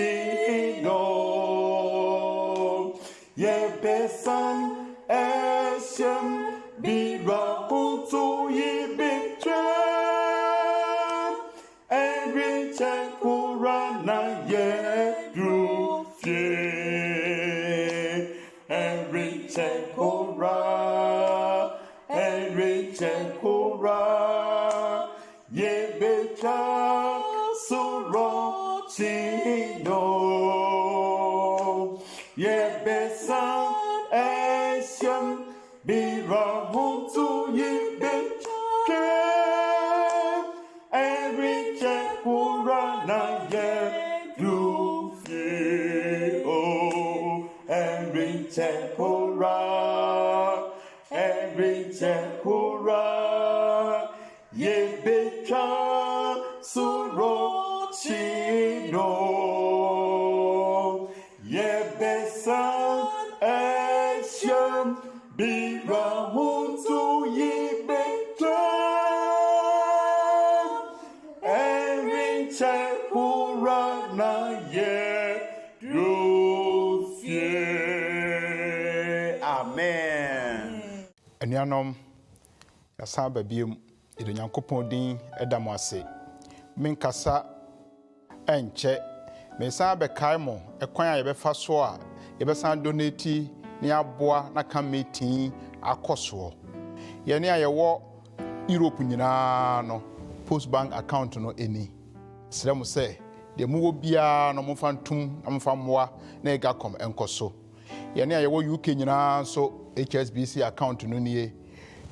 yebesan eshem bira unto yebeka every chekura na yedrufie every chekura yebeka surochino yebesan eshem bira unto yebeka every chekura na yedrufie oh every chekura yebeka surochino yebesan eshem bira unto yebeka every chekura na yedrufie. Amen. Anuanom yasa babiem ide Nyankopɔn din ɛda mo ase menkasa enche mensa bɛkae mo ɛkwan a yɛbɛfa so a yɛbɛsan donate ne aboa na Campmeeting akɔsoɔ yɛne a yɛwɔ Europe nyinaa no post bank account no eni srɛ mo sɛ deɛ muwɔ biara no momfa ntum na momfa mmoa na EGACCOM ɛnkɔso yɛne a yɛwɔ UK nyinaa so HSBC account no nie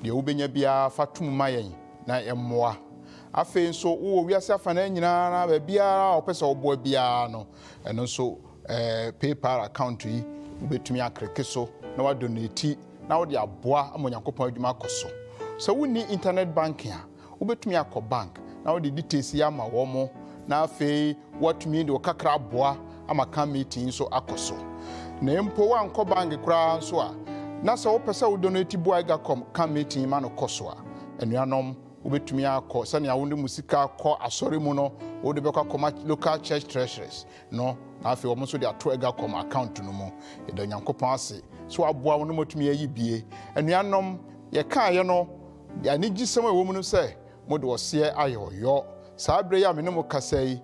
deɛ wobɛnya biara fatum ma yɛn na ɛmmoa afei nso wo wiase afa na nyinaa na ba biara opɛ sɛ ɔboa biara no ɛno nso PayPal account yi wobɛtumi akreke so na wadonate na wode aboa ama Onyankopɔn adwuma akɔ so. So wonni internet banking a wobɛtumi akɔ bank na wode details yi ama wɔ mo na afei watumi de wakakra aboa ama Campmeeting so akɔ so. Na mpo wankɔ bank koraa nso a na sɛ wopɛ sɛ wodonate boa EGACCOM Campmeeting ma no kɔ so a anuanom wobɛtumi akɔ sɛnea wonde musika kɔ asɔre mu no wode bɛkɔ akɔma local church treasurers no na afei wɔn nso de ato EGACCOM account no mu. Yɛda Onyankopɔn ase so aboa wo no motumi ayi bie. Anuanom yɛkaeɛ no anigyesɛm a ɛwɔ mu no sɛ mode ɔseɛ ayɛ ɔyɔ. Saa berɛ yi a me ne mo kasa yi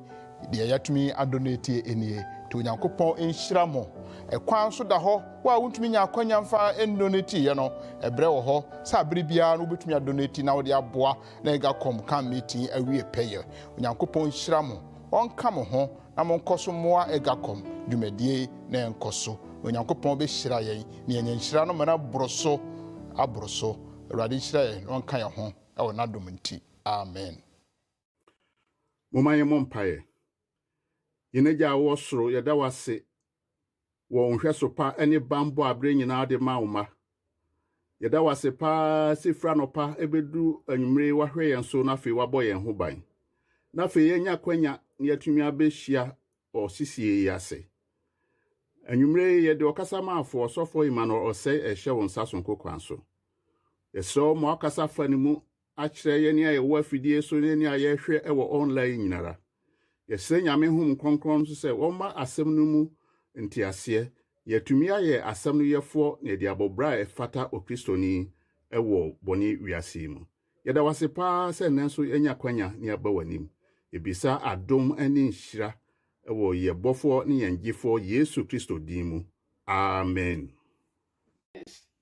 deɛ yɛatumi adonate ɛnie nti Onyankopɔn nhyira mo. Ɛkwan so da hɔ wo a wontumi nya akwanya mfa ndonate yɛ no ɛbrɛ wɔ hɔ sɛ abere biara no wobɛtumi adonate na wode aboa na EGACCOM Campmeeting awie pɛyɛ. Onyankopɔn nhyira mo ɔnka mo ho na monkɔ so mmoa EGACCOM dwumadie na ɛnkɔ so. Onyankopɔn bɛhyira yɛn na yɛnya nhyira no mana aboro so. Awurade nhyira yɛn na ɔnka yɛn ho ɛwɔ n'adom nti. Amen. Moma yɛ mo mpaeɛ. Yɛnagya a wɔ soro yɛda wase wɔ nhwɛ so pa ne bambɔ abrɛ nyinaa de ma wo ma. Yɛda wase pa sifra no pa ebedu anwumre wahwɛ yɛn so na afei wabɔ yɛn ho ban. Na afei yɛnya kwanya na yɛtumi abɛhyia wɔ sisie yi ase. Anwumre yɛde ɔkasa maafo ɔsɔfo EMMANUEL OSEI ɛhyɛ wo nsa so nkokwan so. Yɛsrɛ mo akasa fa ne mu akyerɛ yɛn a yɛwɔ afidie so ne a yɛhwɛ ɛwɔ online nyinara. Yɛsrɛ Nyame hom kronkron so sɛ wɔma asɛm no mu ntiaseɛ yɛtumi ayɛ asɛm no yɛfoɔ na yɛde abɔbra a ɛfata okristoni ɛwɔ bɔne wiase mu. Yɛda wase paa sɛ nnɛ nso yɛnya kwanya ne aba w'anim. Ebisa adom ne nhyira ɛwɔ yɛbɔfoɔ ne yɛn gyefoɔ Yesu Kristo din mu. Amen.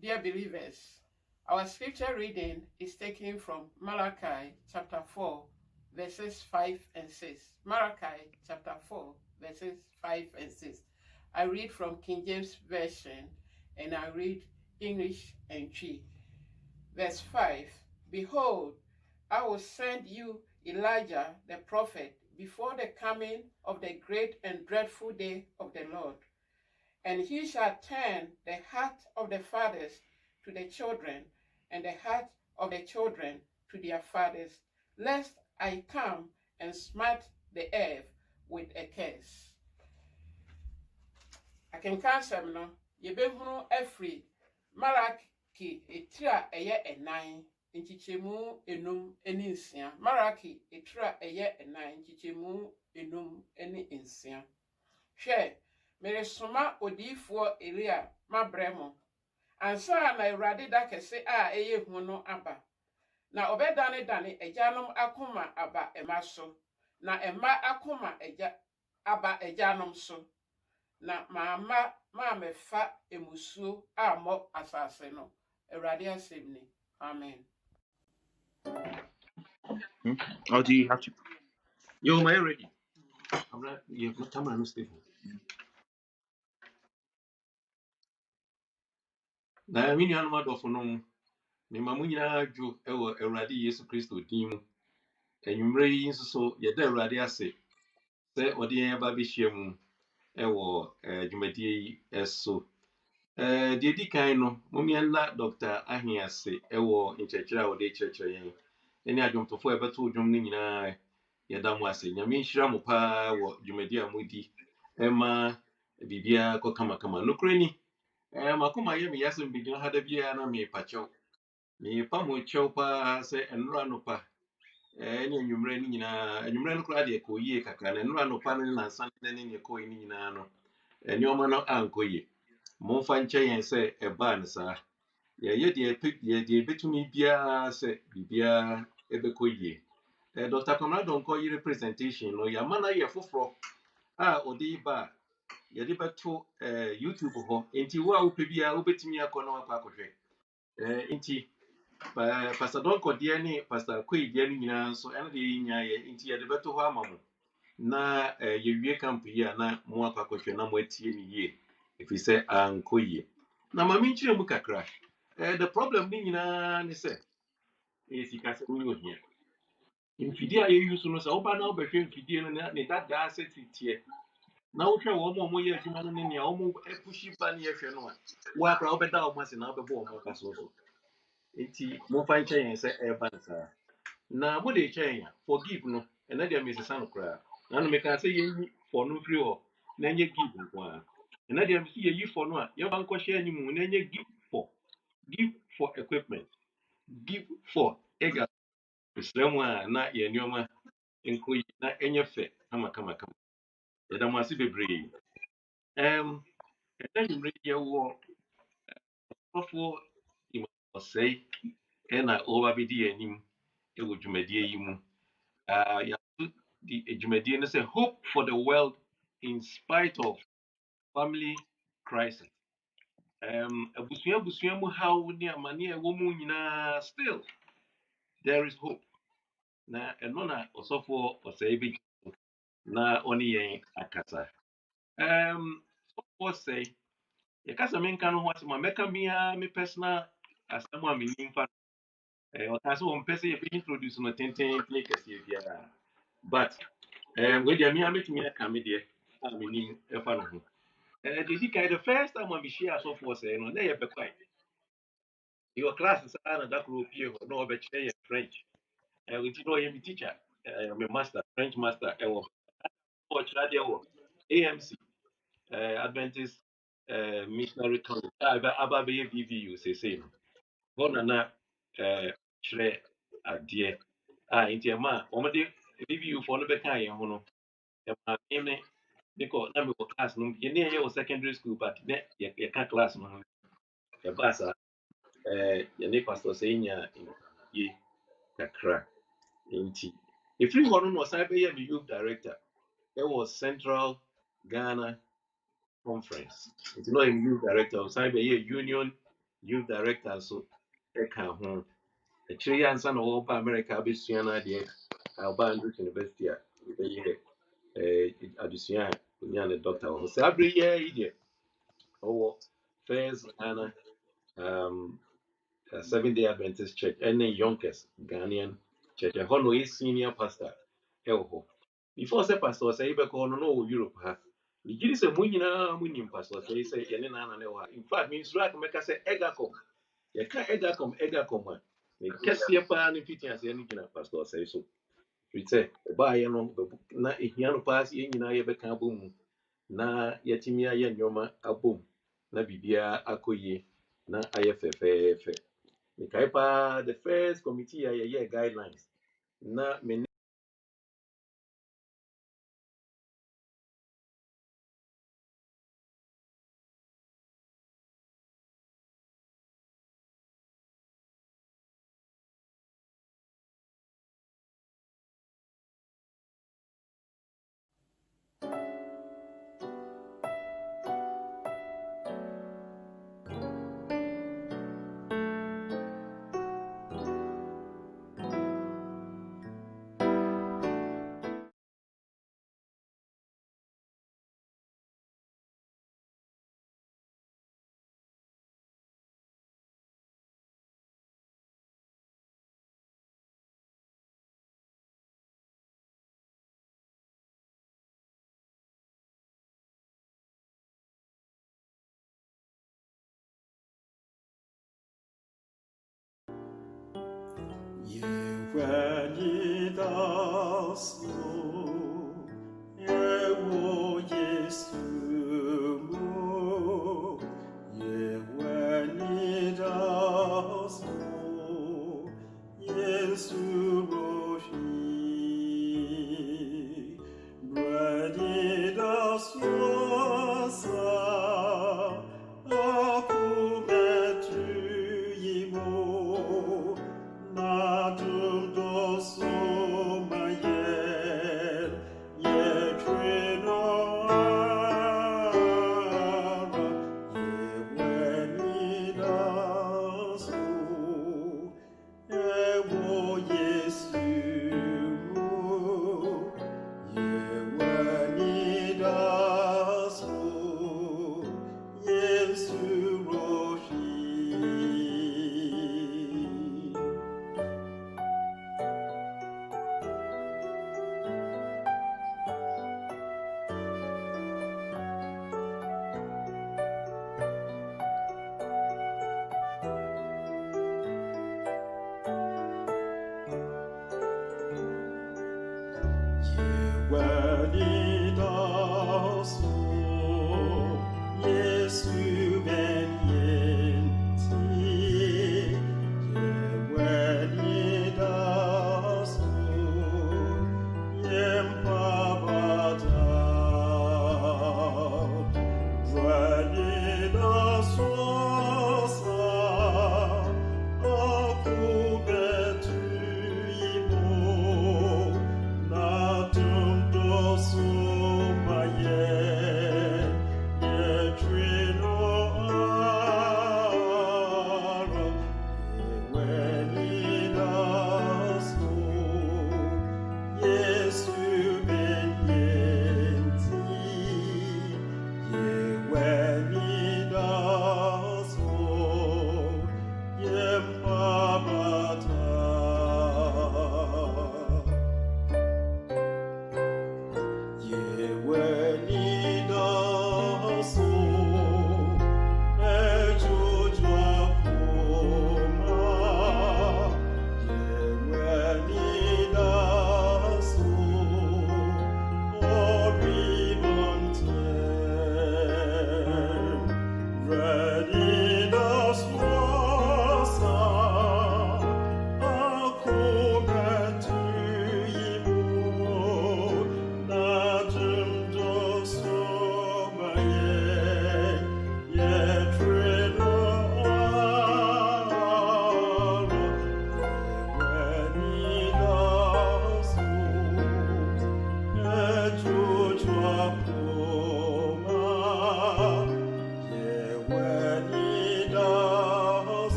Dear believers, our scripture reading is taken from Malachi chapter 4, verses 5 and 6. Malachi chapter 4, verses 5 and 6. I read from King James Version and I read English and Tree. Verse 5, Behold, I will send you Elijah the prophet before the coming of the great and dreadful day of the Lord. And he shall turn the heart of the fathers to the children, and the heart of the children to their fathers, lest I come and smite the earth with a curse. I can cancel no, yebehunu every Malaki etira eye enai, nchichemu enum eni nsia. Malaki etira eye enai, nchichemu enum eni nsia. Hwɛ, mere soma odiifoɔ Elia mabrɛmo. Ansa na Awurade da kɛse a ɛyɛ hu no aba. Na ɔbɛdane dane agyanom akoma aba ɛma so. Na ɛma akoma aba agyanom so. Na maamefa emusuo a mmɔ asase no. Awurade asɛm ni. Amen. Or do you have to? Yo, am I ready? I'm not. You have time. I'm stable. Na mini anu adofo no. Ne mamu nyina adwo ewo Awurade Yesu Kristo din mu. Enwumre yi nso so yɛda Awurade ase. Sɛ ɔde yɛn ba bɛhyia mu ewo dwumadie yi eso. Deɛ di kan no, momiɛnna Dr. Ahiase ewo nkyerɛkyerɛ a ɔde kyerɛkyerɛ yɛn. Ɛne adwomtofo a ɛbɛto dwom no nyinaa yɛda mo ase. Nyame nhyira mo paa wɔ dwumadie a modi. Ɛma bibia kɔ kama. Nokora ni. Makoma yɛ me yasɛm bigyina ha da biara na me pakyɛw. Me pa mo kyɛw paa sɛ ɛnora no pa. Ne anwumre no nyinaa, anwumre no koraa deɛ kɔ yie kakra na ɛnora no pa no nansa ne ne kɔ yi nyinaa no. Nneɛma no ankɔ yie. Momfa nkyɛ yɛn sɛ ɛbaa ne saa. Yɛyɛ deɛ betumi biara sɛ bibia ɛbɛkɔ yie. Dr. Conrado nkɔ yi representation no yɛama na yɛ foforɔ a ɔde ba yɛde bɛto YouTube hɔ. Enti wo a wopɛ bia wobɛtumi akɔ na wakɔ akɔhwɛ. Enti Pastor Donko deɛ ne Pastor Koyi deɛ no nyinaa nso ɛno deɛ yɛnyaeɛ. Enti yɛde bɛto hɔ ama mo. Na yɛwie camp yi a na mo akɔ akɔhwɛ na mo atie ne yie. Ɛfiri sɛ ankɔ yie. Na ma menkyerɛ mu kakra. The problem ni nyinaa ne sɛ sikasɛm ne ohia. Mfidie a yɛyi so no sɛ woba na wobɛhwɛ mfidie no ne dadaa sɛ titiɛ. Now we one more year human in your almost a pushy bunny if you know. Work out better almost in our before more castle. Iti mo find change say bansa. Na mo de change forgive no and then there Mrs. Sanokra. Now me can say ye for no free or na ye give one. And then there see ye for no your bank share any moon na ye give for equipment. Give for ega. Islamwa na ye nyoma enko na enye fe kama. Ya da mo ase bebre. And then you read your war before you say and I overbidi anim e wo dwumadie yi mu. Ya the dwumadie no say hope for the world in spite of family crisis. Abusua mu how ni amane e wo mu nyina still there is hope. Na eno na osofo osai bi na oni yen akasa. So say ye kasa menka no ho asema meka bia me personal asema a menimfa ɔka sɛ wɔmpɛ sɛ yɛbɛ introduce no tententen kɛseɛ biara but wei deɛ mea mɛtumi aka me deɛ a menim ɛfa no ho deɛ di kan the first time a mehyia asɔfoɔ sɛe no na yɛbɛkwae yɛwɔ class saa na da koro pie hɔ na ɔbɛkyerɛ yɛ french nti na ɔyɛ me teacher me master french master ɛwɔ ɔkyerɛ deɛ wɔ amc adventist missionary college a aba bɛyɛ bvu seesei no hɔ na kyerɛ adeɛ nti ɛma a wɔde review for no bɛka yɛn ho no ɛma me because na mekɔ class no yɛne yɛyɛ wɔ secondary school but ne yɛka class no ho yɛbaa saa yɛne pastor sɛ nya ye kakra nti ɛfiri hɔ no na ɔsan bɛyɛ me youth director ɛwɔ central ghana conference nti na ɔyɛ me youth director ɔsan bɛyɛ union youth director so ɛka ho akyire yɛ ansa na wɔba america abɛsua no adeɛ ɔba andrews university a bɛyɛ adesua a onya ne doctor wɔ ho saa bere yɛ yi deɛ ɔwɔ first ghana seven day adventist church ɛne yonkers ghanaian church ɛhɔ na ɔyɛ senior pastor ɛwɔ hɔ before sɛ pastor ɔsɛ yɛbɛkɔ hɔ no na ɔwɔ europe ha megyiri sɛ mo nyinaa monim pastor ɔsɛ sɛ yɛne naana ne wɔ ha in fact mensuro aka mɛka sɛ EGACCOM yɛka EGACCOM a kɛseɛ paa no mfiti aseɛ no gyina pastor ɔsɛe so firi sɛ ɔbaayɛ no na ɛhia no paa sɛ yɛn nyinaa yɛbɛka abɔ mu na yɛatumi ayɛ nneɔma abɔ mu na biribiara akɔ yie na ayɛ fɛfɛɛfɛ mekae paa the first committee a yɛyɛ guidelines na me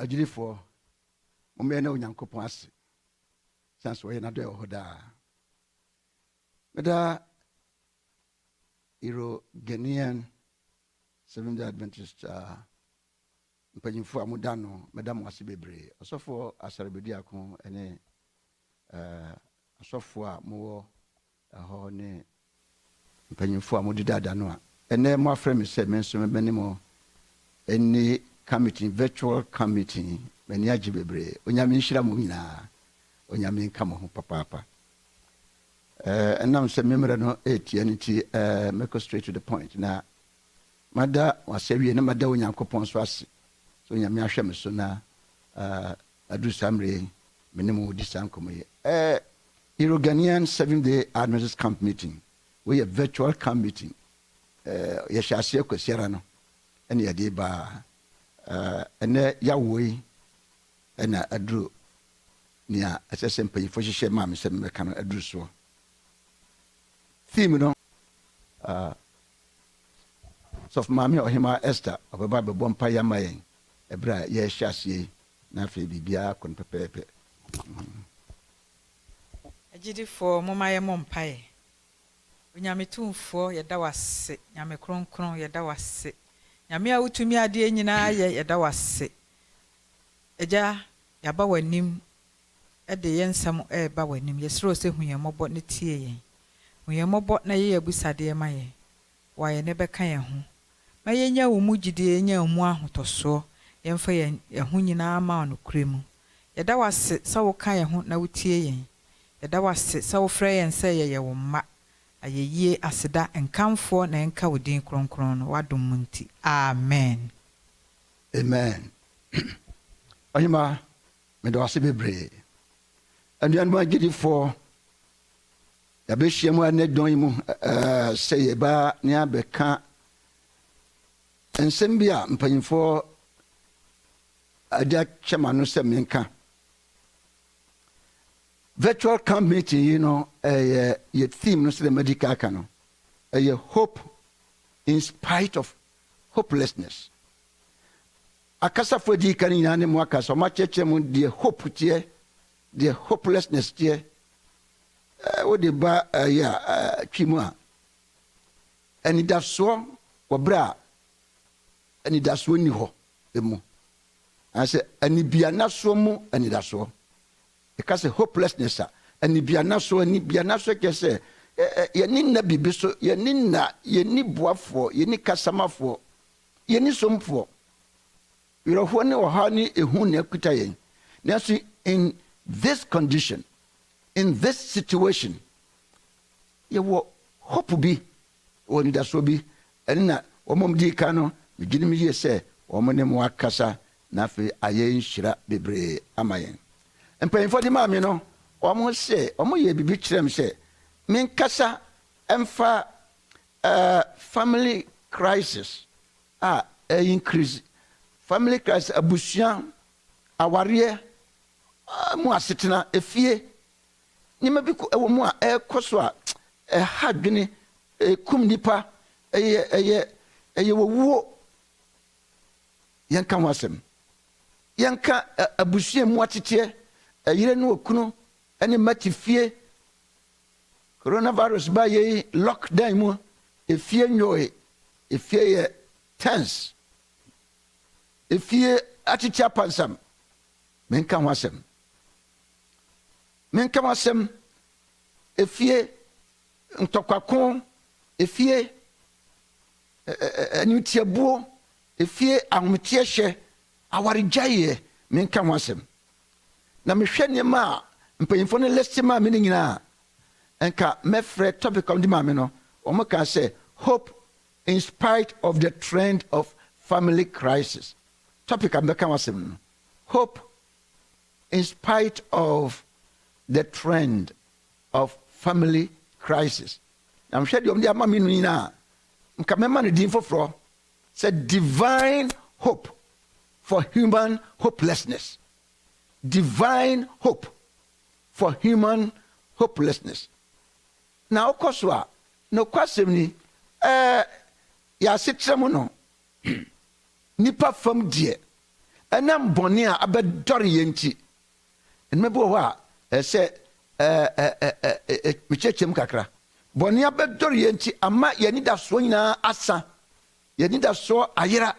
agyilifo momɛ na onyankopɔn ase sans wɔyɛ na do ɛwɔ daa meda iro Ghanaian Seventh-day Adventist mpanyimfo a moda no meda mo ase bebree ɔsɔfo asɔrebedi ako ne asɔfo a mowɔ ɛhɔ ne mpanyimfo a modidada no a ɛnɛ mo afrɛ me sɛ me nso mebɛne mo ɛni Campmeeting virtual Campmeeting mani agye bebree onyame nhyira mo nyinaa onyame nka mo ho papaapa ɛnam sɛ memmerɛ no ɛtia no nti mɛkɔ straight to the point na mada wasɛwie na mada onyankopɔn so ase so onyame ahwɛ me so na aduru saa mmerɛ mene mo di saa nkɔmmɔ yi Ghanaian 7-day Adventist Campmeeting we a virtual Campmeeting yɛhyɛ aseɛ kwasiara no ɛne yɛde baa ɛnɛ yɛawo yi ɛna aduru nea ɛsɛ sɛ mpanyimfo hyehyɛ maa me sɛ mebɛka no aduru soɔ theme no sɔfo maame ɔhema Esther ɔbɛba bɛbɔ mpa yɛ ama yɛn ɛberɛ a yɛhyɛ aseɛ na afei biribiara kɔ no pɛpɛɛpɛ agyidifoɔ moma yɛ mmɔ mpaeɛ onyame tumfoɔ yɛda wase nyame kronkron yɛda wase nyame a wotumi adeɛ nyinaa yɛ yɛda wase agya yɛaba w'anim ɛde yɛn nsɛm ɛreba w'anim yɛsrɛ sɛ hu yɛn mmɔbɔ ne tie yɛn hu yɛn mmɔbɔ na yɛyɛ abusadeɛ ma yɛn wɔayɛ ne bɛka yɛn ho ma yɛnya wo mu gyidie yɛnya wo mu ahotɔsoɔ yɛmfa yɛn ho nyinaa ma no kure mu yɛda wase sɛ woka yɛn ho na wotie yɛn yɛda wase sɛ wofrɛ yɛn sɛ yɛyɛ wo mma ayɛyie aseda nkamfoɔ na ɛnka wo din kronkron no wadom mu nti amen amen ɔhema meda wase bebree anuanom agyidifoɔ yɛbɛhyia mu anɛ dɔn yi mu sɛ yɛba ne abɛka nsɛm bi a mpanyimfoɔ ade akyɛ ma no sɛ menka virtual Campmeeting yi no yɛ theme no sɛ dɛ madi ka no ɛyɛ hope in spite of hopelessness akasafoɔ di ka no nyinaa ne mu aka sɛ ɔmakyerɛkyerɛ mu deɛ hope teɛ deɛ hopelessness teɛ wode ba yɛ a twi mu a anidasoɔ wɔ berɛ a anidasoɔ nni hɔ mu anasɛ anibianasoɔ mu anidasoɔ ɛka sɛ hopelessness a anibianasoɔ kyɛ sɛ yɛni nna biribi so yɛni boafoɔ yɛni kasamafoɔ yɛni somfoɔ werɛhoɔ ne ɔhaw ne ehu na akuta yɛn nanso in this condition in this situation yɛwɔ hope bi wɔ nidasoɔ bi ɛne na wɔmɔm dii ka no megye no yie sɛ wɔmo ne mo akasa na afei ayɛ nhyira bebree ama yɛn mpanyimfoɔ de maa me no wɔmo yɛ biribi kyerɛ m sɛ menkasa ɛmfa family crisis a increase family crisis abusua awareɛ mu asetena efie nneɛma bi ɛwɔ mu a ɛkɔ so a ɛha dwene kum nipa ɛyɛ wɔwuo yɛnka ho asɛm yɛnka abusua mu ateteɛ ɛyere ne okunu ɛne mati fie coronavirus ba yɛ lockdown mu efie nyoe efie yɛ tense efie atete apansam menka ho asɛm efie ntɔkwako efie anutiabuo efie ahometeɛ hyɛ awaregyaeɛ menka ho asɛm na mehwɛ nneɛma a mpanyimfoɔ no list ma me no nyinaa ɛnka mɛfrɛ topic of the ma me no wɔn ka sɛ hope in spite of the trend of family crisis topic a mɛka ho asɛm no hope in spite of the trend of family crisis na mehwɛ deɛ ɔmo de ama me no nyinaa nka mɛma no din foforɔ sɛ divine hope for human hopelessness divine hope for human hopelessness na wokɔ so a na ɔkwasɛm ni yɛasekyerɛ mu no nipa fam deɛ ɛnam bɔne a abɛdɔre yɛn nti ɛnma bi wɔ hɔ a ɛsɛ mekyɛkyɛm kakra bɔne abɛdɔre yɛn nti ama yɛni da soɔ nyinaa asa yɛni da soɔ ayera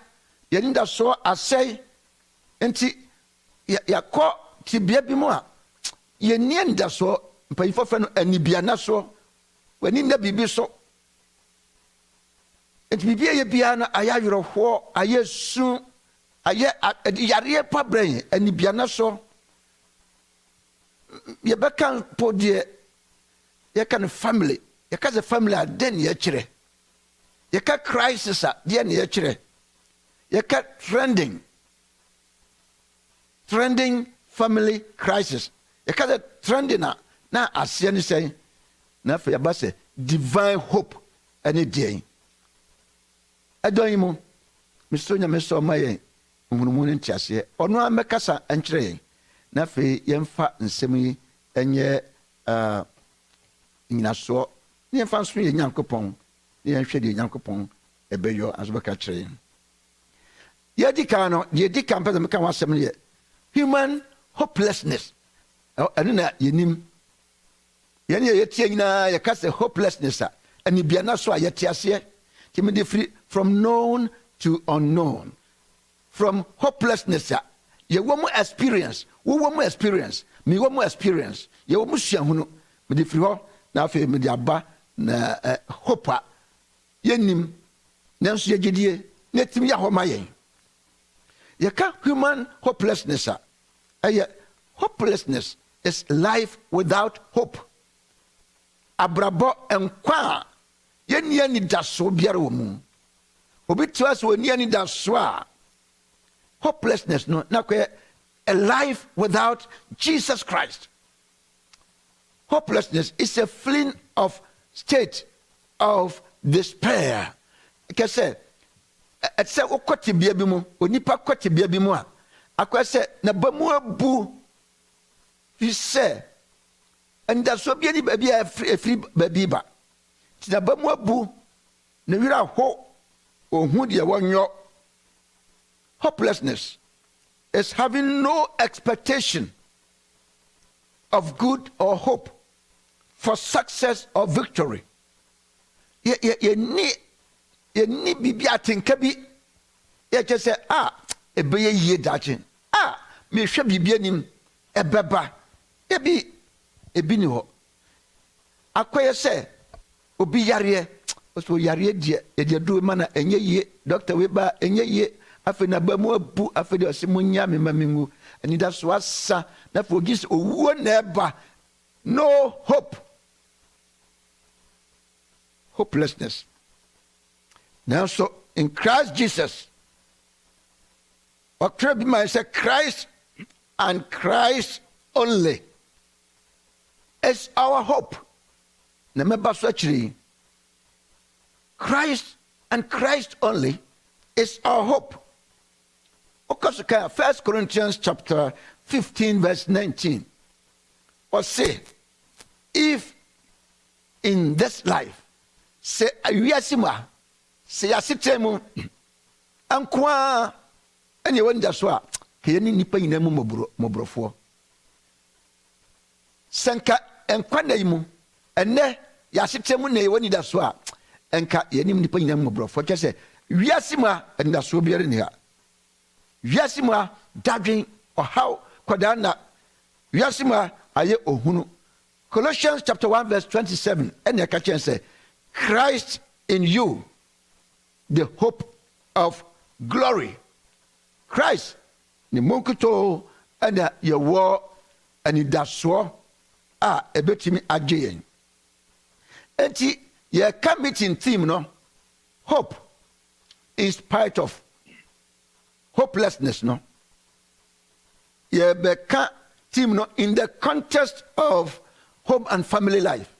yɛni da soɔ asɛe nti yɛkɔ tibea bi mu a yɛni anidasoɔ mpanyinfoɔ fɛ no anibianasoɔ w'ani nna biribi so nti biribi a yɛ biara no ayɛ awerɛhoɔ ayɛ su ayɛ yareɛ pa brɛn anibianasoɔ yɛbɛka mpo deɛ yɛka no family yɛka sɛ family a dɛn ne yɛkyerɛ yɛka crisis a deɛ ne yɛkyerɛ yɛka trending family crisis yɛka sɛ trending a na aseɛ ne sɛn na afei yɛba sɛ divine hope ɛne deɛn ɛdɔn yi mu mesoro nyame sɛ ɔma yɛn nhunumu no nteaseɛ ɔno a mɛkasa nkyerɛ yɛn na afei yɛmfa nsɛm yi ɛnyɛ nyinasoɔ ne yɛmfa nso yɛ nyankopɔn ne yɛnhwɛ deɛ nyankopɔn ɛbɛyɔ aso bɛka kyerɛ yɛn yɛdi kan no deɛ di kan pɛ sɛ meka ho asɛm no yɛ human hopelessness ɛno na yɛnim yɛne yɛtie nyinaa yɛka sɛ hopelessness a anibiana so a yɛte aseɛ nti mede firi from known to unknown from hopelessness a yɛwɔ mu experience wowɔ mu experience mewɔ mu experience yɛwɔ mu suahunu mede firi hɔ na afei mede aba na hope a yɛnim nanso yɛgyedie na ɛtumi yɛ hɔ ma yɛn yɛka human hopelessness a ɛyɛ hopelessness is life without hope abrabɔ nkwa a yɛnni anidasoɔ biara wɔ mu obi tua sɛ ɔnni anidasoɔ a hopelessness no na kɔyɛ a life without Jesus Christ. Hopelessness is a feeling of state of despair. Kɛsɛ ɛsɛ wokɔ tebea bi mu onipa kɔ tebea bi mu a akɔ sɛ na ba mu abu fi sɛ ndasoɔ bi ani baabi a ɛfiri baabi ba nti na ba mu abu na werɛ aho ɔhu deɛ wɔnyɔ. Hopelessness is having no expectation of good or hope for success or victory. Yɛni biribi atenka bi yɛkyɛ sɛ ɛbɛyɛ yie daakye mehwɛ biribi anim ɛbɛba ebi ni hɔ akɔyɛ sɛ obi yareɛ ɔsɛ yareɛ deɛ yɛde do ma na ɛnyɛ yie doctor we ba ɛnyɛ yie afei na ba mu abu afei deɛ ɔsɛ mo nya me ma me ngu anida so asa na afei ogyi sɛ owuo na ɛba no hope hopelessness. Now so in Christ Jesus ɔtwerɛ bi ma sɛ Christ and Christ only is our hope. Na mɛba so akyire Christ and Christ only is our hope. Okay, 1 Corinthians chapter 15 verse 19. Or say, if in this life, say ayasima, say asitemu, ankwa, and you wonder so, kayani nipa inemu mobrofo. Sanka enkwana imu, ene yasitemu ne wani da so, enka yenim nipa inemu mobrofo. Kese, wiasima and da so biere ni ha. Wiasima dadwin or how kwadana wiasima aye ohunu. Colossians chapter 1 verse 27 and yakachen say Christ in you the hope of glory. Christ ni monkuto and your war and idaso ebetimi ajeyen. Enti ye Campmeeting team no hope in spite of hopelessness no ye beka team no in the context of home and family life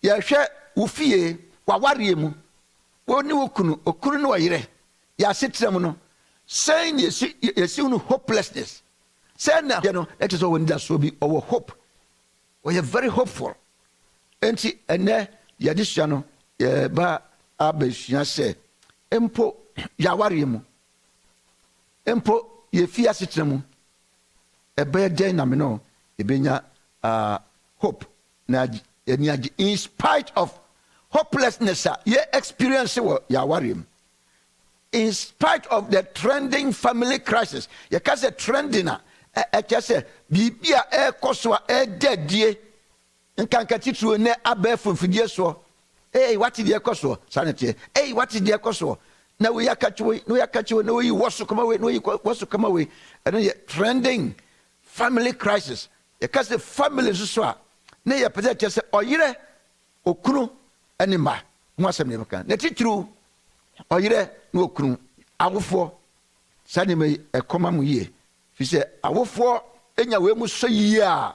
ye hwe wo fie waware mu woni okunu no yire ya setrem no saying yesi unu hopelessness say na you know that is when that so be our hope we are very hopeful enti ene ye disua no ye ba abesua se empo ya ware mu empo ye fi asetena mu ebe den na me no ebenya hope na in spite of hopelessness ye experience wo ya warem. In spite of the trending family crisis, you can say trending say bibia koswa dedie nkanka titru ne abefo fidie so what did you koso sanity what did you koso na we yakachiwe no we wasu come away no you wasu come away and then trending family crisis you can say family so na ya pese say oyire okunu anima mo asem ne baka na titru oyire na okunu awofo sane me ekoma mu ye fi se awofo enya we mu so yi a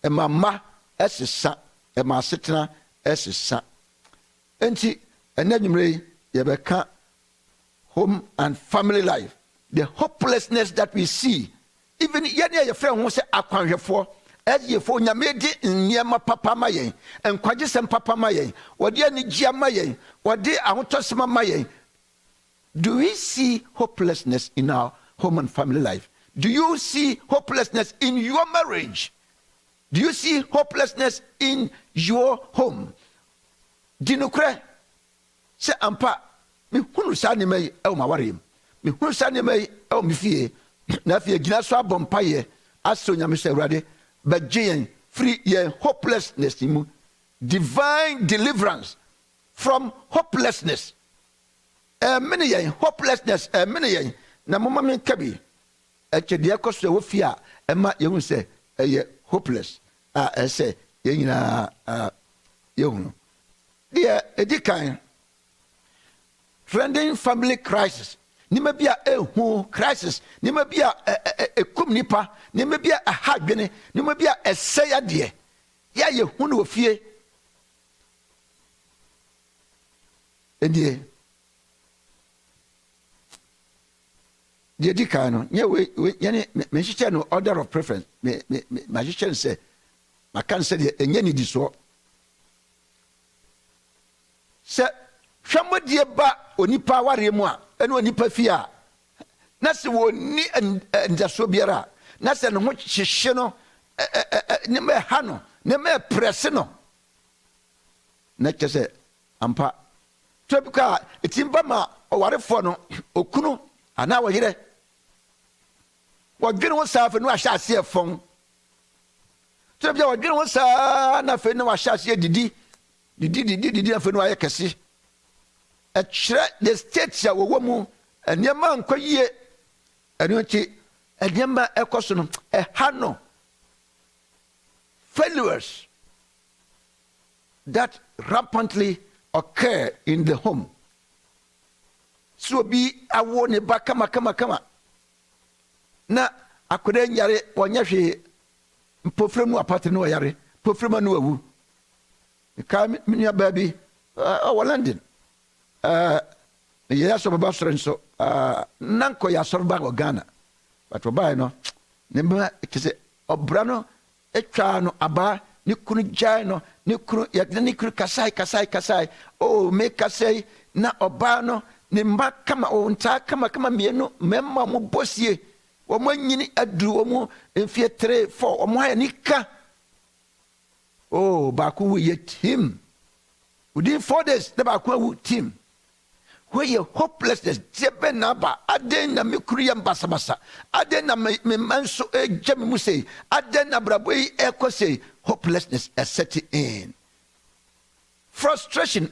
emama esesa emasetena esesa enti enadwumre ye beka home and family life, the hopelessness that we see even ye friend ho se akwanhwefo ye fo nyamedi nyema papa mayen enkwaje sem papa mayen wode ani gia mayen wode ahotosema mayen. Do we see hopelessness in our home and family life? Do you see hopelessness in your marriage? Do you see hopelessness in your home? Dinukre se ampa me hunu sa ne mai e o mawarem me hunu sa ne mai e o me fie na fie gina so abompa ye aso nyame se urade bagyen free ye hopelessness mu divine deliverance from hopelessness. Many yen hopelessness many yen na mama me kabi echede ekoso wo fie a ema ye se ye hopeless say ye nyina ye hunu dia edikan trending family crisis nima bia ehu crisis nima bia ekum nipa nima bia ahadwene nima bia eseya de ya ye hunu ofie endie the dikano nye we yani me hyehyɛ no order of preference me hyehyɛ say I can say the enye ni diso se hwamodie ba onipa ware mu a ene onipa fi a na se woni ndaso biara na se no ho hyehye no ne me ha no ne me press no na kyese ampa tobika etimba ma owarefo no okunu ana woyire wodwene wo safe no ahya ase efon tobia wodwene wo sa na fe no ahya ase didi na fe no aye kese ekire the state ya wo mu enema nkwaye eno ti enema ekoso no ha no failures that rampantly occur in the home. So be awo ne ba kama na akode nyare wonya hwe mpofremu apate no yare pofremu no awu ka minia baby o London ya so baba sore nso nanko ya sore ba Ghana but obai no ne ba kise obra no etwa no aba ni kunu jai no ni kunu ya ni kunu kasai oh me kasai na oba no ne mba kama o nta kama mienu memma mo bosie wo manyini adu wo mo mfie 3 4 wo mo ha ni ka oh ba ku we team within 4 days the ba ku team where you hopelessness jebe na ba aden na me kuru ya mbasabasa aden na me manso ejame mu sei aden na brabo yi ekose hopelessness is setting in frustration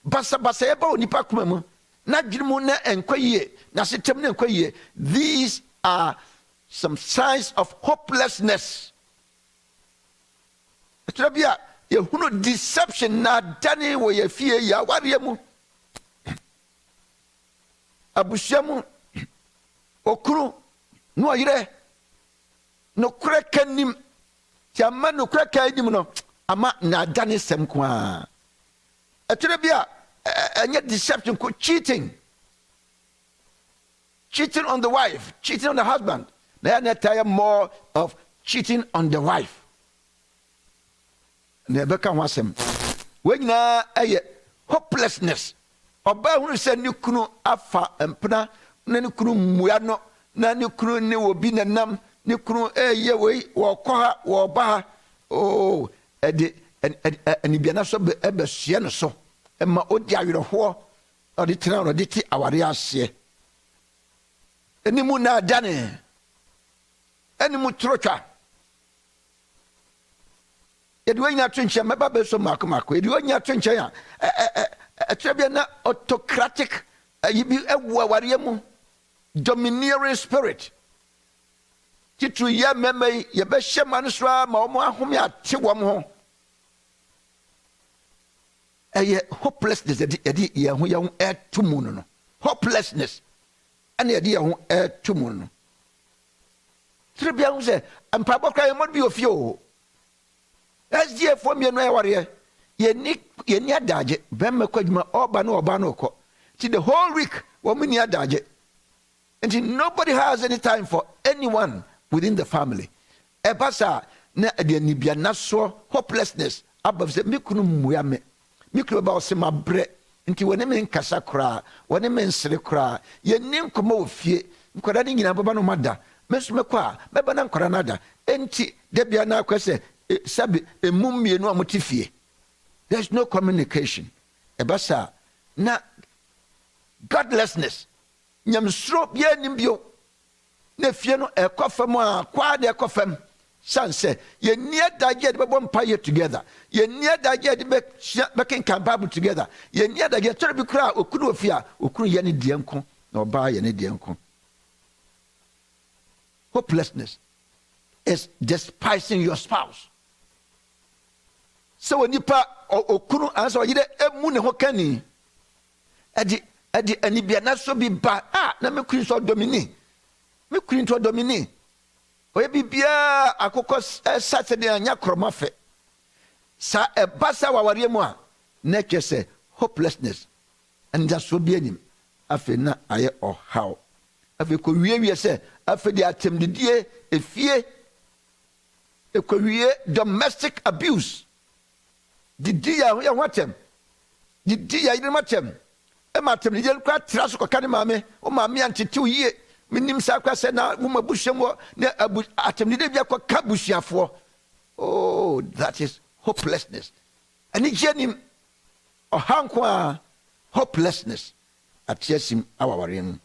basa eba onipa kuma mu na dwirimu na enkwaye na setem na enkwaye. These are some signs of hopelessness. Etrabia ye hunu deception na dani wo ye fie ya ware mu abusiamu okuru no yire no kure kanim ti ama no kure kanim no ama na dani sem kwa etrabia any deception, cheating on the wife, cheating on the husband. They are not tired more of cheating on the wife. Never can was him. When na hopelessness. Oba who said you kunu afa empna na ne kunu mmua no na ne kunu ne obi na nam ne kunu ye wei wo kɔ ha wo ba ha oh anibiana so be hye no so ma odi awerɛhoɔ ɔde tena ɔde ti aware ase enimu na adane enimu trotwa yɛde wɔnyina to nkyɛn mɛba bɛso makomako yɛde wɔnyina to nkyɛn a ɛtrɛ na autocratic yibi ɛwu aware mu domineering spirit titru yɛ mɛmɛ yi yɛbɛhyɛ ma no so a ma wɔn ahome ate wɔn ho ɛyɛ hopelessness yɛde yɛn ho ɛto mu no hopelessness ɛna yɛde yɛn ho ɛto mu no tiri bi ahun sɛ mpaabɔ kora yɛn mo bi ofie o SDF fo mmienu ɛwareɛ yɛni adagye bɛmɛ kɔ adwuma ɔba no ɔba no ɔkɔ ti the whole week wɔn ni adagye nti nobody has any time for anyone within the family ɛba saa na ɛde anibia nasoɔ hopelessness aba sɛ me kunu mmua me kunu ba ɔsɛ ma brɛ nti wɔne me nkasa koraa wɔne me nsere koraa yɛni nkɔmɔ wɔ fie nkɔda ne nyinaa bɛba no ma da mɛso mɛkɔ a mɛba na nkɔda no ada enti da bia no akɔ sɛ sabi emu mmienu a mote fie there's no communication ɛba saa na godlessness nyamsuro bia nim bio na fie no ɛkɔ fam a kwaa de ɛkɔ fam sanse yɛni adagye de bɛbɔ mpa yɛ together yɛni adagye de bɛkenkan bible together yɛni adagye tɔrɔ bi kora okunu ofie a okunu yɛ ne deɛ nko na ɔbaa yɛ ne deɛ nko hopelessness is despising your spouse so nipa okunu ansa ɔyɛ dɛ emu ne ho kani ɛdi anibia na so bi ba na me kunu so domini me kunu to domini oye bibia akokɔ Saturday anya kroma fɛ sa ɛba sa waware mu a na kyɛ sɛ hopelessness and so bi anim afe na ayɛ ɔhaw afe ko wie sɛ afe de atemdidie efie ekowie domestic abuse didi ya watem didi ya yire matem e matem didi kwa tra so koka ne maame o maame antete yie minim sa kwa sɛ na wo mabuhwem na atem didi bia kwa ka busuafo oh that is hopelessness ani jenim ohanko a hopelessness atiasim awaware mu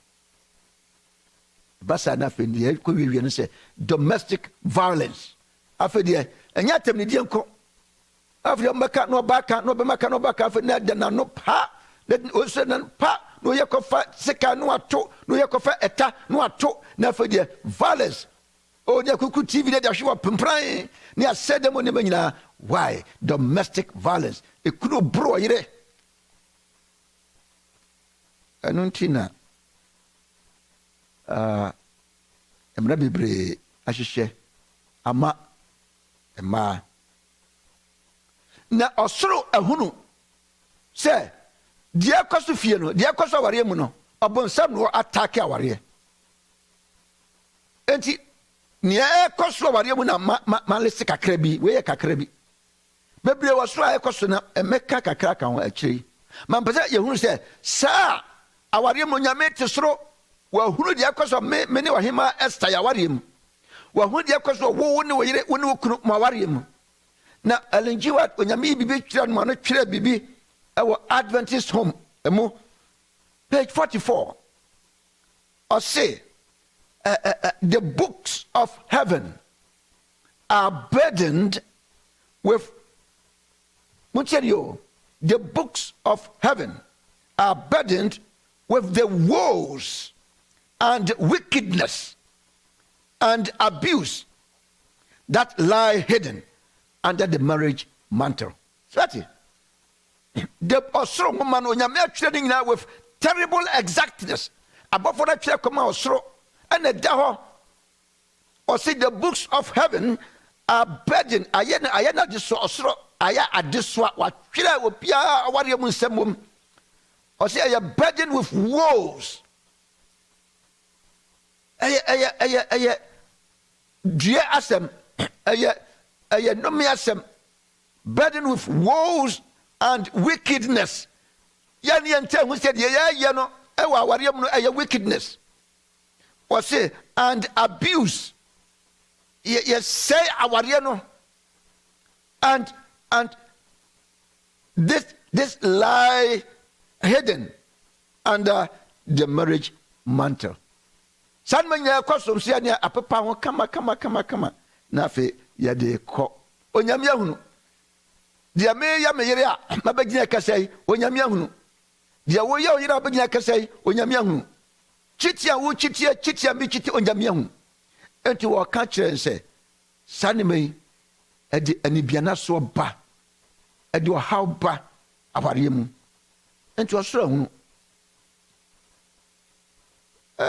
basa na fe ne ko wie no sɛ domestic violence afedie enya atem didi nko after maka no baka no be maka no baka after na da no pa let also na pa no yekofa sika no ato no yekofa eta no ato na afedie violence o nya kuku TV de ahwe pempran ne asedemo ne banyina why domestic violence e kuno bro yire anuntina emra bebre ahihye ama ema na osoro ahunu sɛ deɛ kɔso fie no deɛ kɔso aware mu no ɔbonsam no attack aware enti nea kɔso aware mu na ma lese kakra bi we kakra bi bebre wɔ soro a kɔso na emeka kakra kan akyiri man pɛ sɛ yɛhunu sɛ saa aware mu nyame te soro wɔ hunu deɛ kɔso me ne wahema Esther aware mu wɔ hunu deɛ kɔso wo ne wo yire wo ne wo kunu ma aware mu na alenjiwa onyame bibi twira no no twira bibi ewo Adventist home emu page 44 or say the books of heaven are burdened with the books of heaven are burdened with the woes and wickedness and abuse that lie hidden under the marriage mantle. Swati. The osro woman onyame atwere nyina with terrible exactness. Above for that twere come osro and the daho. Or see the books of heaven are burdened. Ayena dis osro aya adiswa wa twere obia aware mu nsɛm. Or see aya burdened with woes. Aya due asem aya nomeasem burdened with woes and wickedness. Yani ente hu said ye no e wa aware mu no aya wickedness. or say, and abuse. Yes, say awariano. And this lie hidden under the marriage mantle. San manya kwasom sia ne apepa ho kama na fe ye de ko onyame ahunu dia me ya me yere a mabagina kasai onyame ahunu dia wo ya yere abagina kasai onyame ahunu chitia wo chitia mi chiti onyame ahunu enti wo ka kire nse sane me e de anibiana so ba e de how ba aware mu enti osoro ahunu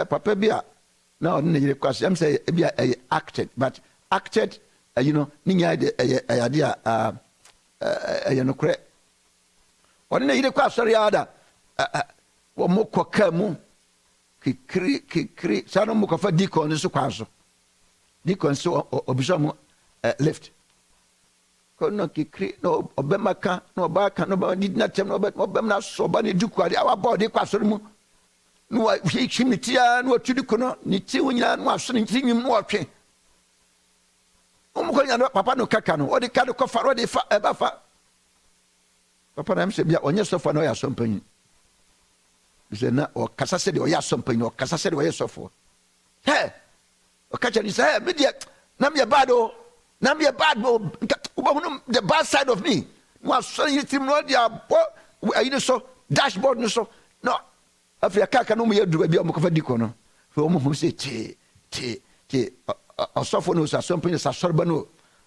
papa bia no no because I'm say be acted but acted you know ninya de idea you know correct one na yire kwa sorry ada wo mokoka mu kikri sano mo kofa dikon so kwaso dikon so obiso mo lift ko no kikri no obemaka no obaka no ba did not tem no obemna so ba ne dikwa our body kwaso mu no he chimitia no tudi kono ni ti wonya no aso ni nwim no otwe ko nya no papa no kaka no odi ka do ko faro de fa eba fa papa na mse bia onye sofo na o ya sompanyi se na o kasa se de o ya sompanyi o kasa se de o ya sofo he o kacha ni say me dia na me bad o na me bad bo the bad side of me no aso ni tim no dia bo ayi so dashboard no so no afia kaka no mo yaduru bia mo kofa diko no so mo ho se ti osofo no sa something sa sorba no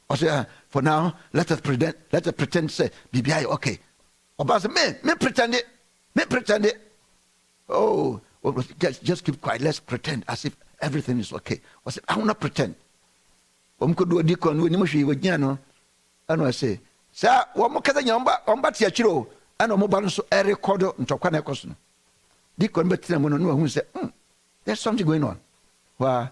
o say for now let us pretend say bibia okay obasa me pretend it oh just keep quiet, let's pretend as if everything is okay. I say I will not pretend ko do diko no ni mo hwe wagina no ano I say sa wo mo kaza nyamba omba tia chiro ano mo ba no so e record ntokwa na ekoso no diko mbetina mo no hu say there's something going on wa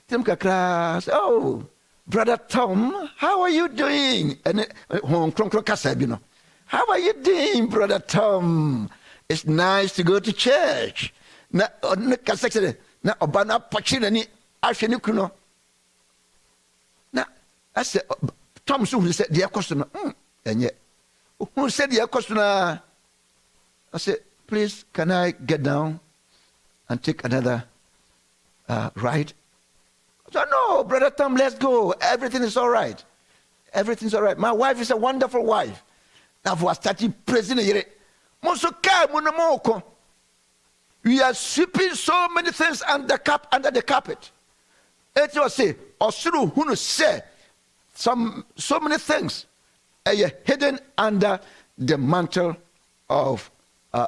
tim kakra say oh brother Tom, how are you doing? And hon kronkro kasa bi no, how are you doing brother Tom? It's nice to go to church. Na kasa na obana pachi na ni ahwe ni kuno na ase Tom so hu say de ekoso no enye hu say de ekoso na I said, please, can I get down and take another ride? I said, no, brother Tom, let's go. Everything is all right. Everything's all right. My wife is a wonderful wife. Now, for starting praising it, we are sweeping so many things under the carpet. It was say, Osuru who say so many things are hidden under the mantle of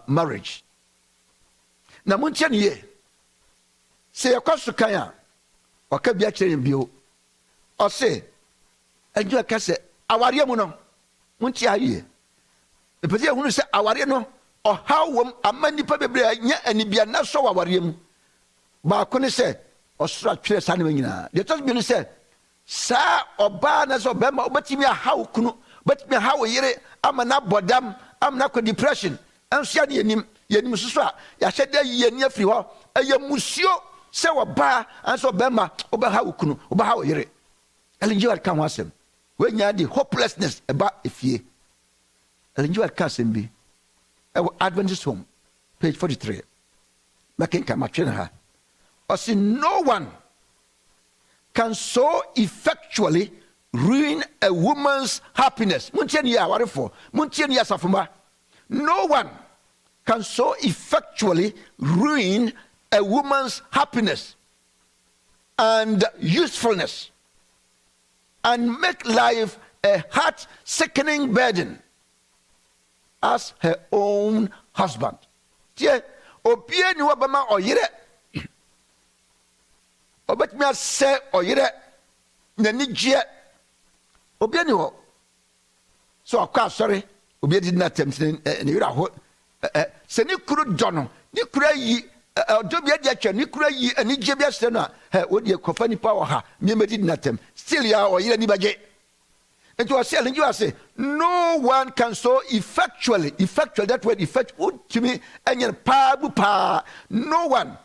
marriage. Na muntia ni ye. Se yakosu kanya. Okabia chere mbio. O se enjo aka se aware mu no. Muntia ye. E pese hunu se aware no o hawom amani pa bebre anya anibia na so aware mu. Ba ko ne se osura twere sa ne nyina. De tos bi ne se sa oba na so be ma obetimi ahaw kunu, betimi ahaw yire amana bodam, amana ko depression. Ansia ne yenim susu a ya hyede yeni afiri ho ayamusio se wo ba anso be ma obaha okunu obaha oyere elinji wat kan wasem we nya di hopelessness eba efie elinji wat kan sem bi Adventist home page 43 making kama twena ha or see no one can so effectually ruin a woman's happiness muntieni ya warefo muntieni ya safuma. No one can so effectually ruin a woman's happiness and usefulness and make life a heart-sickening burden as her own husband. Tie obie ni wabama oyire obetmi ase oyire nani gye obie ni ho so akwa sorry obi did not attempt ne yira ho se ni kuru dono ni kura yi odo bi adi atwa ni kura yi ani gye bi ase no a wo de kofa ni power ha me did not attempt still ya o yira ni baje enti o se alenji wa say no one can so effectually that word effect to me enye pa bu pa no one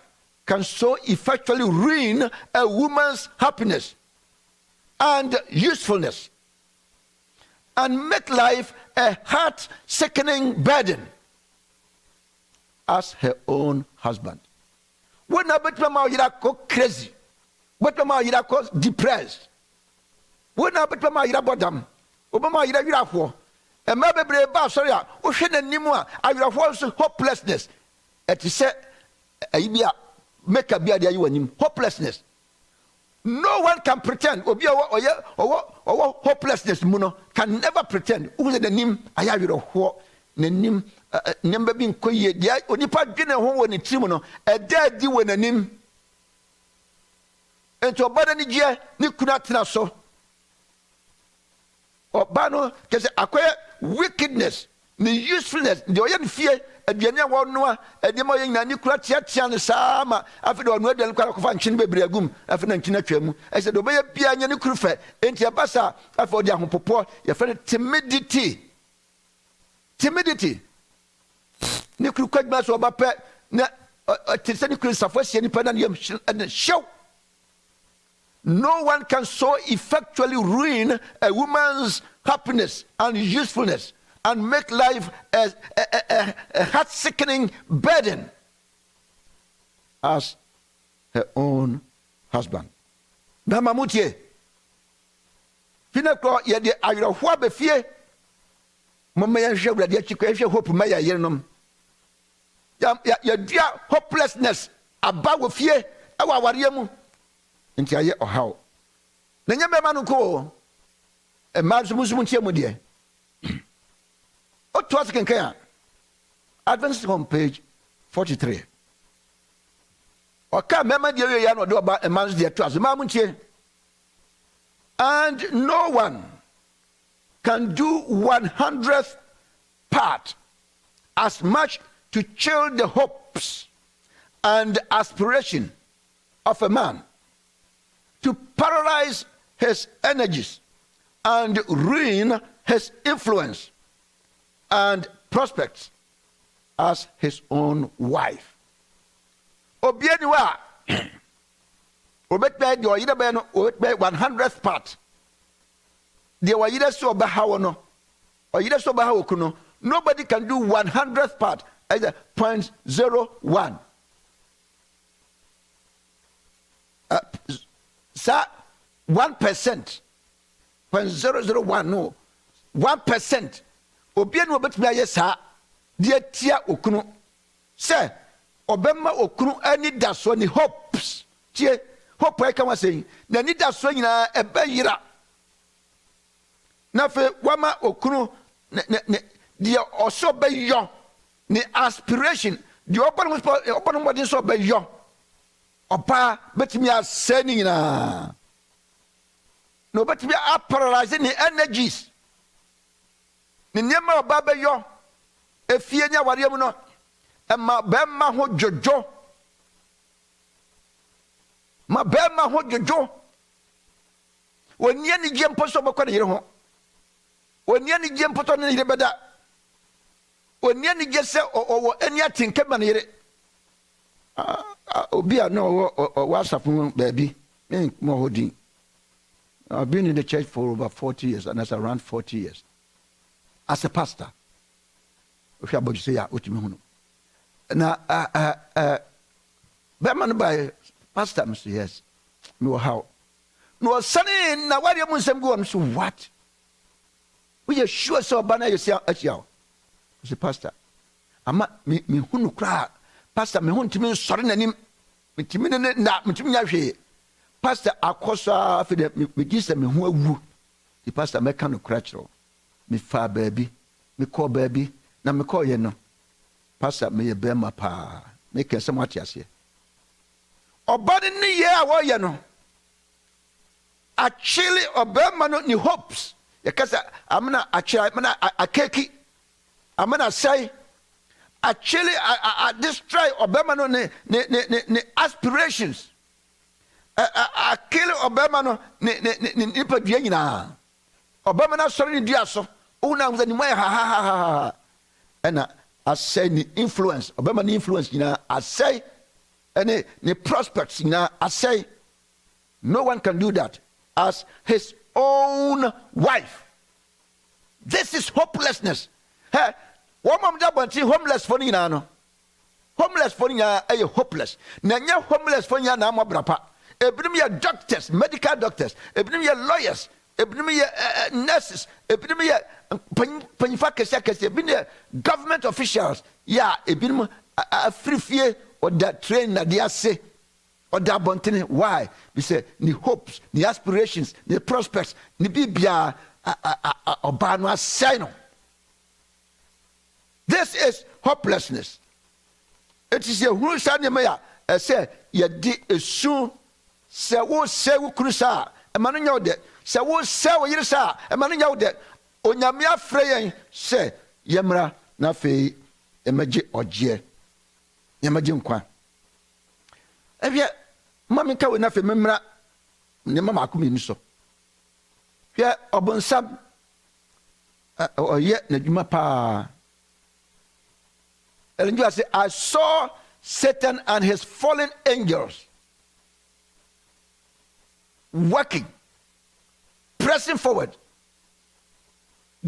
can so effectually ruin a woman's happiness and usefulness and make life a heart-sickening burden as her own husband. When I bet my go crazy, bet my go depressed. When I bet my bottom, Obama ira for. And my baby, sorry, Ocean and Nimua, I will also hopelessness. At say, make a beer you and him hopelessness. No one can pretend or hopelessness muno can never pretend. Who the name I have your name number being quiet. The only part dinner home when it's trimono a dead you when a name. And to a bad energy, Nikunat so. Or Bano can acquire wickedness, the usefulness, the oil fear. Aduane wa noa edema ye nyane kura tiatia ne sama afi do no aduane kura kofa nkyene bebre agum afi na nkyene atwamu I said do be bia nyane kuru fe enti abasa afi odi ahopopo ye fe timidity ne kuru kwadma so obape na tise ne kuru safo sie ni pa na yem show. No one can so effectually ruin a woman's happiness and usefulness and make life a heart-sickening burden as her own husband. Namamutie. Finakro yede ayrohwa be fie. Mama ya hwe wrade achiko hwe hope ma ya yerenom. Ya dua hopelessness aba wo fie awa ware mu. Nti aye ohaw. Na nyame ma no ko e ma sumusum tie mu de. What was Kenya? Adventist on page 43. Okay, remember the area no do about a man's dear trust. And no one can do 100th part as much to chill the hopes and aspiration of a man, to paralyze his energies and ruin his influence and prospects as his own wife. Obianiwa obetbe de oyida be no obetbe 100th part. De oyida so be hawo no oyida so be hawo kuno. Nobody can do 100th part as a 0.01. Sa 1%, 0.001 no 1%. Obianu obetumi aye sa de tia okunu se obemma okunu ani daso ni hopes tie hope I can say na ni daso nyina ebayira na fe wama okunu ne de oso beyo ni aspiration de oban modin so beyo opa betumi asani nyina no betumi paralyze ni energies. Ni nyema oba yo efie nya ware mu no ma bema ho jojo ma bema ho jojo woni ani gye mposo bokọ ne yire ho woni ani gye mpoto ne yire beda woni ani gye se owo ani atinke ma ne yire obi a no WhatsApp baby me mo hodin. I've been in the church for over 40 years and that's around 40 years. As a pastor, if you are say ya utimi hunu. Na Berman by pastor Mr. Yes. No how. No sunny na why you must go on so what? We are sure so banner you say at you. Mr. Pastor. Ama me hunu kra. Pastor me hun timi sorry na nim. Me timi na me timi nya hwe. Pastor akoso afi de me gise me hu awu. The pastor me kan no kra chiro. Me fa baby, me call baby, na me call ye no. Pastor me ye be ma pa. Me can some what yase. Obadi ni ye a wo ye no. Actually obema no ni hopes. Ye kasa amna actually amna akeki. Amna say actually I destroy obema no ne aspirations. I kill obema no ne padua nyina. Obama na sorry ni dia so una mza ni moya ha ena asay ni influence Obama ni influence nyina asay and the prospects now I say no one can do that as his own wife. This is hopelessness. Hey, woman that want homeless for you now. Homeless for you are hopeless. Nanya homeless for you now brapa. Ebrim ya doctors, medical doctors, ebrim ya lawyers, ebrim ya nurses, ebrim ya panifa kese ebrim ya government officials. Ya ebrim free fear or that train na dia say or that bontene. Why? We say the hopes, the aspirations, the prospects, the bibia obanwa sino. This is hopelessness. It is a who shani maya say ye di soon say wo say wo krusa e manu nyaw de say wo say wo yirisa e manu nyaw de onyame afre yen say yemra na fe emaje oje yemaje nkwa ebia mama ka we na fe memra ne mama akumi ni so hwe obonsam oye na djuma pa elenju say I saw Satan and his fallen angels working, pressing forward,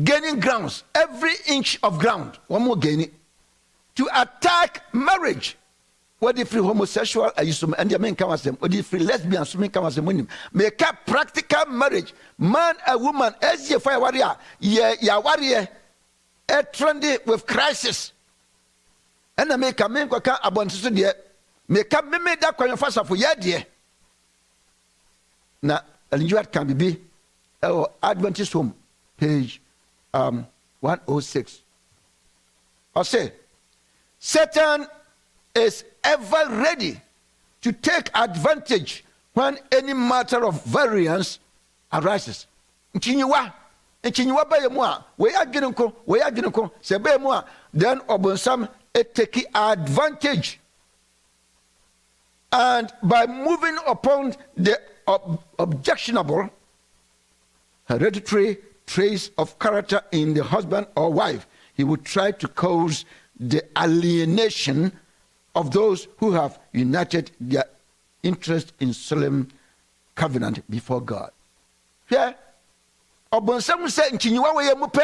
gaining grounds, every inch of ground, one more gaining, to attack marriage. What if homosexual and the men come as them, or if lesbians come as them, make a practical marriage, man and woman, as your fire warrior, ya warrior, a trendy with crisis. And I make a man go can abundance to the make up me that kind of fast for ya dear. Now, you can be Adventist Home, page 106. I say, Satan is ever ready to take advantage when any matter of variance arises. Nchinywa ba yemwa, we aginko, se ba yemwa, then obonsam take advantage. And by moving upon the objectionable hereditary traits of character in the husband or wife, he would try to cause the alienation of those who have united their interest in solemn covenant before God. Here, obonsam say nchinywa we mu pe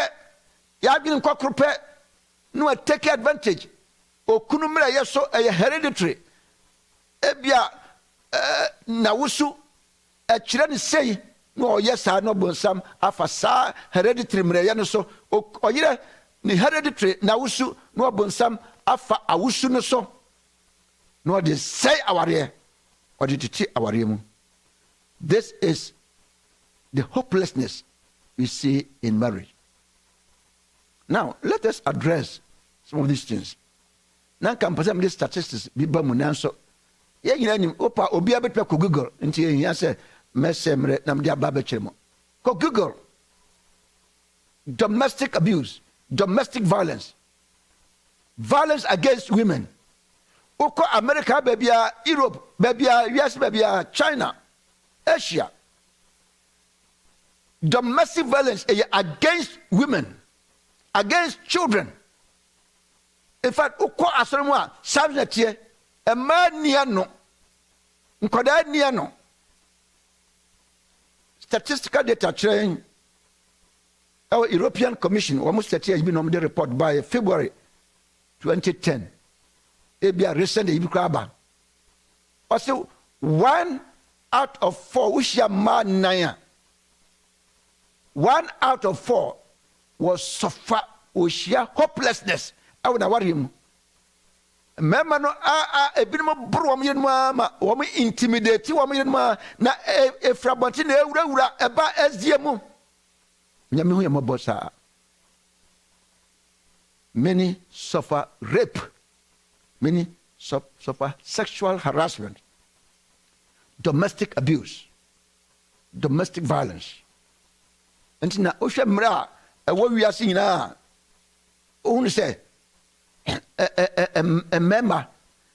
ya adwin kwakro pe no take advantage okunumra yeso hereditary ebia na wusu ekire ne sei no oyesa no bonsam afasa hereditary mreye no so oyire ni hereditary na wusu no bonsam afa awusu no so no de say aware or de titi aware mu. This is the hopelessness we see in marriage. Now let us address some of these things. Now can present these statistics be bamunanso. Yeah, you know, opa obi abetwa ko Google nti ehia say mesemre na mde aba bekyeremo. Ko Google domestic abuse, domestic violence, violence against women. Oko America babia, Europe babia, US babia, China, Asia. Domestic violence against women, against children. In fact, uko asomwa sabnetie e man nia no nkoda nia no statistical data train our European Commission almost 30 years been on the report by February 2010 ebia recent ibikraba also 1 out of 4 ushia man naya 1 out of 4 was suffer ushia hopelessness. I would not worry him. Member no a bit more bro ma woman intimidate woman ma na e frabonti na ewura eba SDM. Nyame hu yamo bossa. Many suffer rape. Many suffer sexual harassment, domestic abuse, domestic violence. And na ohwe mra e wo wiase nyina ohun say member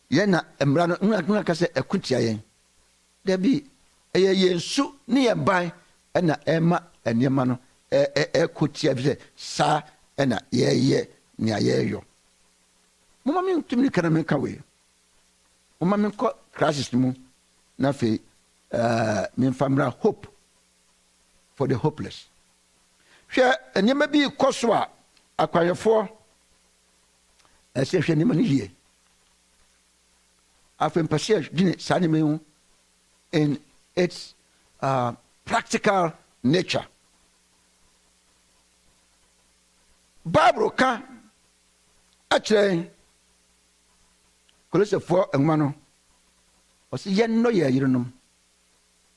yena emra no nuna ka se ekutia yen da bi yensu ne ye ban na ema enema no ekotia bi se sa na ye ne ayeyo mama mi ntumi kana me ka we mama me ko crisis mu na fe me famra hope for the hopeless. Hwɛ enema bi kɔ so a akwayefo ɛsɛ hwɛ enema no yie. Afempɛsɛ dine saa nneɛma yi ho in its practical nature. Bible ka akyerɛ Kolosefo nwoma no ɔsɛ yɛnnɔ yɛ yerenom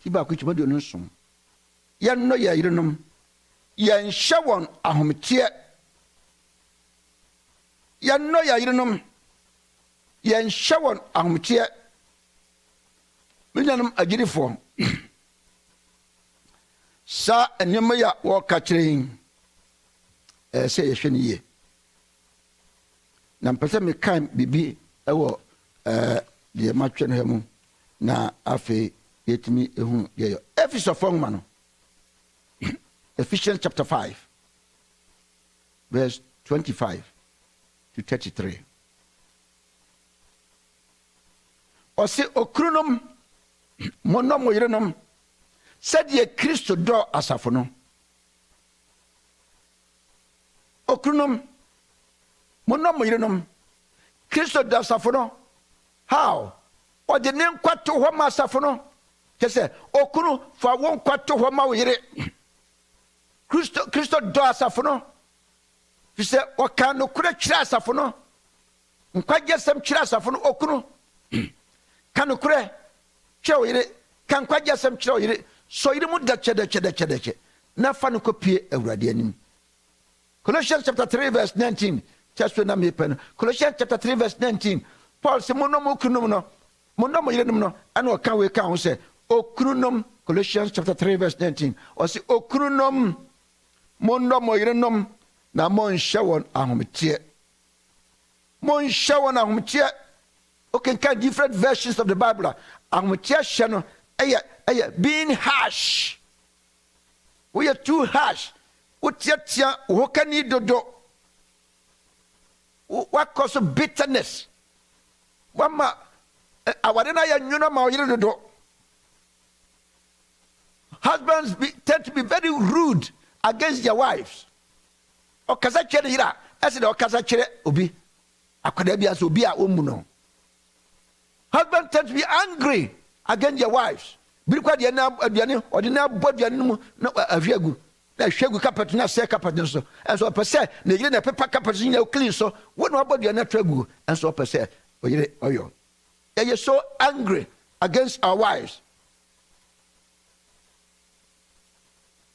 ti baako twuma de no nsom yɛnnɔ yɛ yerenom yɛnhyɛ wɔn ahometeɛ yɛnnɔ yɛ yerenom yɛnhyɛ wɔn ahometeɛ menyanom agyirifoɔ saa nneɛma yi a wɔka kyerɛ yi sɛ yɛhwɛ no yie na mpɛ sɛ mekan biribi ɛwɔ deɛ matwɛ no ha mu na afei yɛtumi ɛhu yɛyɛ Efesofo nwoma no Ephesians chapter 5 verse 25 to 33 ɔse okurunom monɔ mo yerenom sɛdeɛ Kristo dɔ asafo no okurunom monɔ mo yerenom Kristo dɔ asafo no how ɔde ne nkwa to hɔ ma asafo no kyɛ sɛ okunu fa wo nkwa to hɔ ma wo yere Kristo dɔ asafo no fi sɛ ɔka nokorɛ kyerɛ asafo no nkwagye sɛm kyerɛ asafo no okunu ka nokorɛ kyerɛ wo yere ka nkwagye sɛm kyerɛ wo yere so yere mu da kyɛdɛkyɛdɛkyɛdɛkyɛ na fa no kɔpie Awurade anim. Colossians chapter 3 verse 19 just na me pen Colossians chapter 3 verse 19 Paul say monɔ mo kunom no monɔ mo yerenom no ana ɔka we ka ho sɛ okununom. Colossians chapter 3 verse 19 ɔse okununom monɔ mo yerenom na monhyɛ wɔn ahometeɛ monhyɛ wɔn ahometeɛ. Okay, kind different versions of the Bible. Ahometeɛ hyɛ no ɛyɛ being harsh. We are too harsh. Utiatia wokani dodo. What cause bitterness? Wama awadena ya nyuna ma oyire dodo. Husbands tend to be very rude against their wives. Okasa chere yira, ese de okasa chere obi. Akwada bia so obi a omu no. Husbands tend to be angry against their wives. Birikwa de na aduane ode na bɔ aduane mu na ahwiagu. Na hwegu carpet na se carpet no so. Enso opese na yire na paper carpet no clean so. Wo na bɔ aduane atragu. Enso opese oyire oyo. They are so angry against our wives.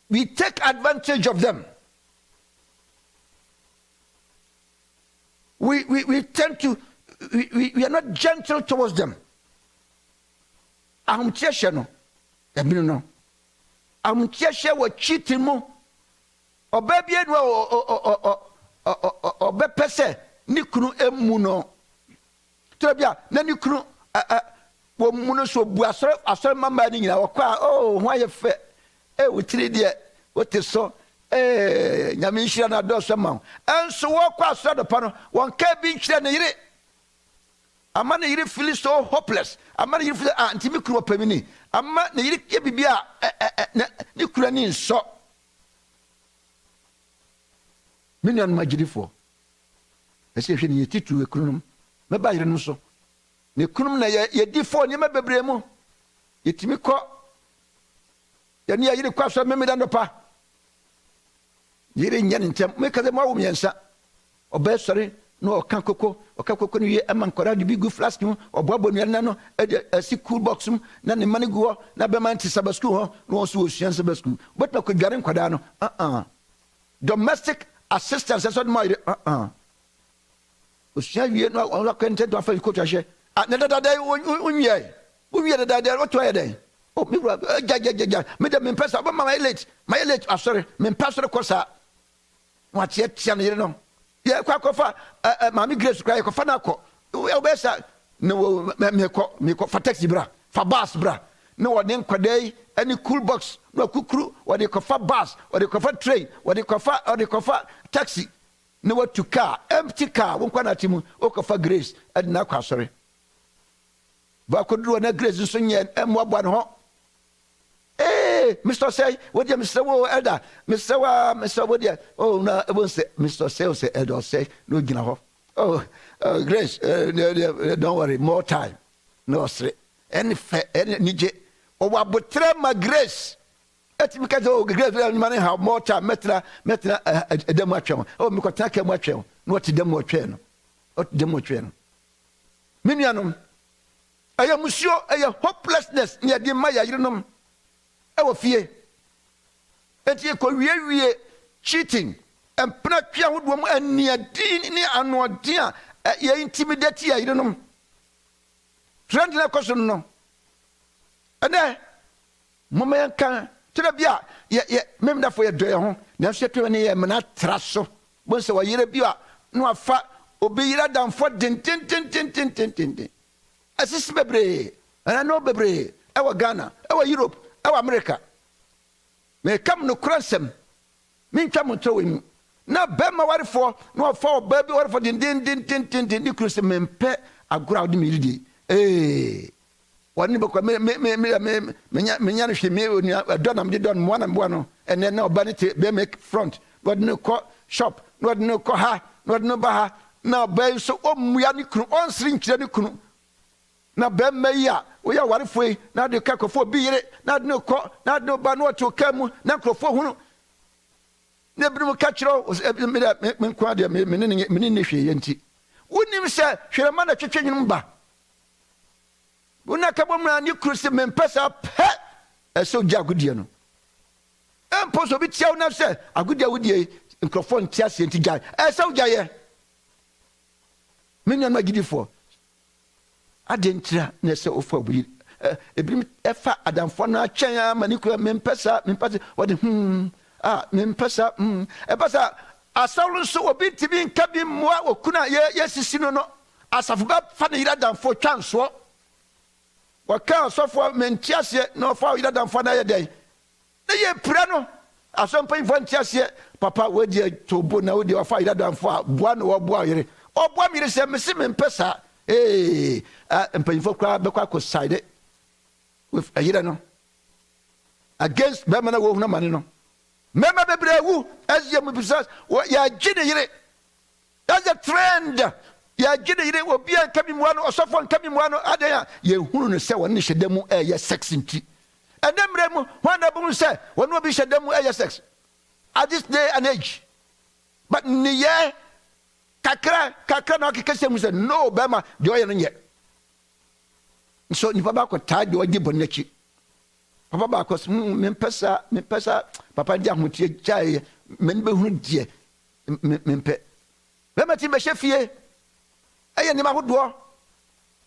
We take advantage of them. We tend to we are not gentle towards them. Ahumtieshe no. Ebinu no. Ahumtieshe wo cheating mo. Obebie no obepese ni kunu emu no. Trebia na ni kunu wo mu no so bu asore mama ni nyina wo kwa ho ayefe wotiri de wote so nyame nhira na do so ma enso wo kwa asore do pa no won ka bi nhira na yire ama na yire feel so hopeless ama na yire feel antimi kunu pamini ama na yire ke bibia ni kura ni nso minion magirifo ese hwe ni yetitu ekunum meba yire no so ne kunum na ye di fo ni mabebre mu yetimi ko ya ni yire kwa so memeda no pa yire nya ntem me kaze ma wo miensa oba sori no okakoko ni emankora de bigu flask mu oboabo nuana no asi cool box mu na ne mane guo na be man ti sabasku ho no so osuan sabasku but na ko dware nkwada no domestic assistance so ma yire osuan wie no akwente do afa ko twahwe na dada unwie dada what to yede oh me bro ja me de me pesa ba my late sorry me pastor ko sa what yet ya no ye kwakofa mami grace kwa kwafa na ko obesa no me ko fa taxi bra fa bus bra no wode nkwadai any cool box no kukuru wode ko fa bus wode ko fa train wode ko fa taxi no what to car empty car won kwa na timu o ko fa grace adina kwa sorry ba ko duro na grace nso nye emmoa no ho Mr. Say what you Mr. Wo elder Mr. Wo dia oh na e won say Mr. Say elder say no gina ho Grace don't worry more time no stress any nije o wa botre ma Grace etimi ka o Grace man have more time metra dem atwem o mi ko taka mu atwem no what dem atwem no what dem atwem no minianom aya musio aya hopelessness ne de ma ya yirenom ewo fie enti ko wie cheating empna twa hodom aniadi ni anodin a ye intimidate ya yirenom trend na koso no ene mama yanka tira bia ye memda fo ye doye ho na so twa ne ye mena traso bon se wa yire bia no afa obi yira damfo den asisi bebre ana no bebre ewa Ghana ewa Europe ewa America me kam no kransem min twa mo tro wemu na be ma warefo no afa oba bi warefo den ni kruse mempe agora de miridi wani bako me nya no hwe me oni adonam de don mo na mbo no ene na oba ne te be make front wadi no ko shop wadi no ko ha wadi no ba ha na be so omua ni kunu onsiri nkire ni kunu na be meya we ya ware foi na de kakofo bi yire na de no ko na de no ba no to kamu na krofo hunu na bi mu ka kiro me nkwa de me ne hwe yenti wonim se hwerema na twetwe nyum ba wona ka bom na ni krusi me mpesa pe eso jagudie no emposo bi tia una se agudie wudie nkrofo ntia se nti gai eso jaye me nyama gidifo adentira na se ofo abuyi ebrim efa adamfo na atwen amani kura me mpesa wode me mpesa epasa asawlu so obi tibi nka bi moa okuna ye sisi no asafo ba fa ne yira damfo twanso waka sofo mentiase no fa yira damfo na ye den na ye pra no asompa info ntiase papa wodi tobo na wodi wa fa yira damfo boa no wo boa yire oboa mi se mesi me mpesa empanyifo kwa be kwa side with ayira no against be mana wo huna mane no mema bebrewu as you bisa ya gide yire that's a trend ya gide yire obi an kabi mu ano osofo an kabi mu ano adan ye hunu no se won hyedemu ye sex nti edemre mu wana bu se won obi hyedemu ye sex at this day and age but niye kakra na kekese mu se no bema de oye no nye so ni baba ko ta de oje bonaki papa ba ko me pesa papa dia hotie jai me be hunu die me pe bema ti be chefie eye ni ma hodo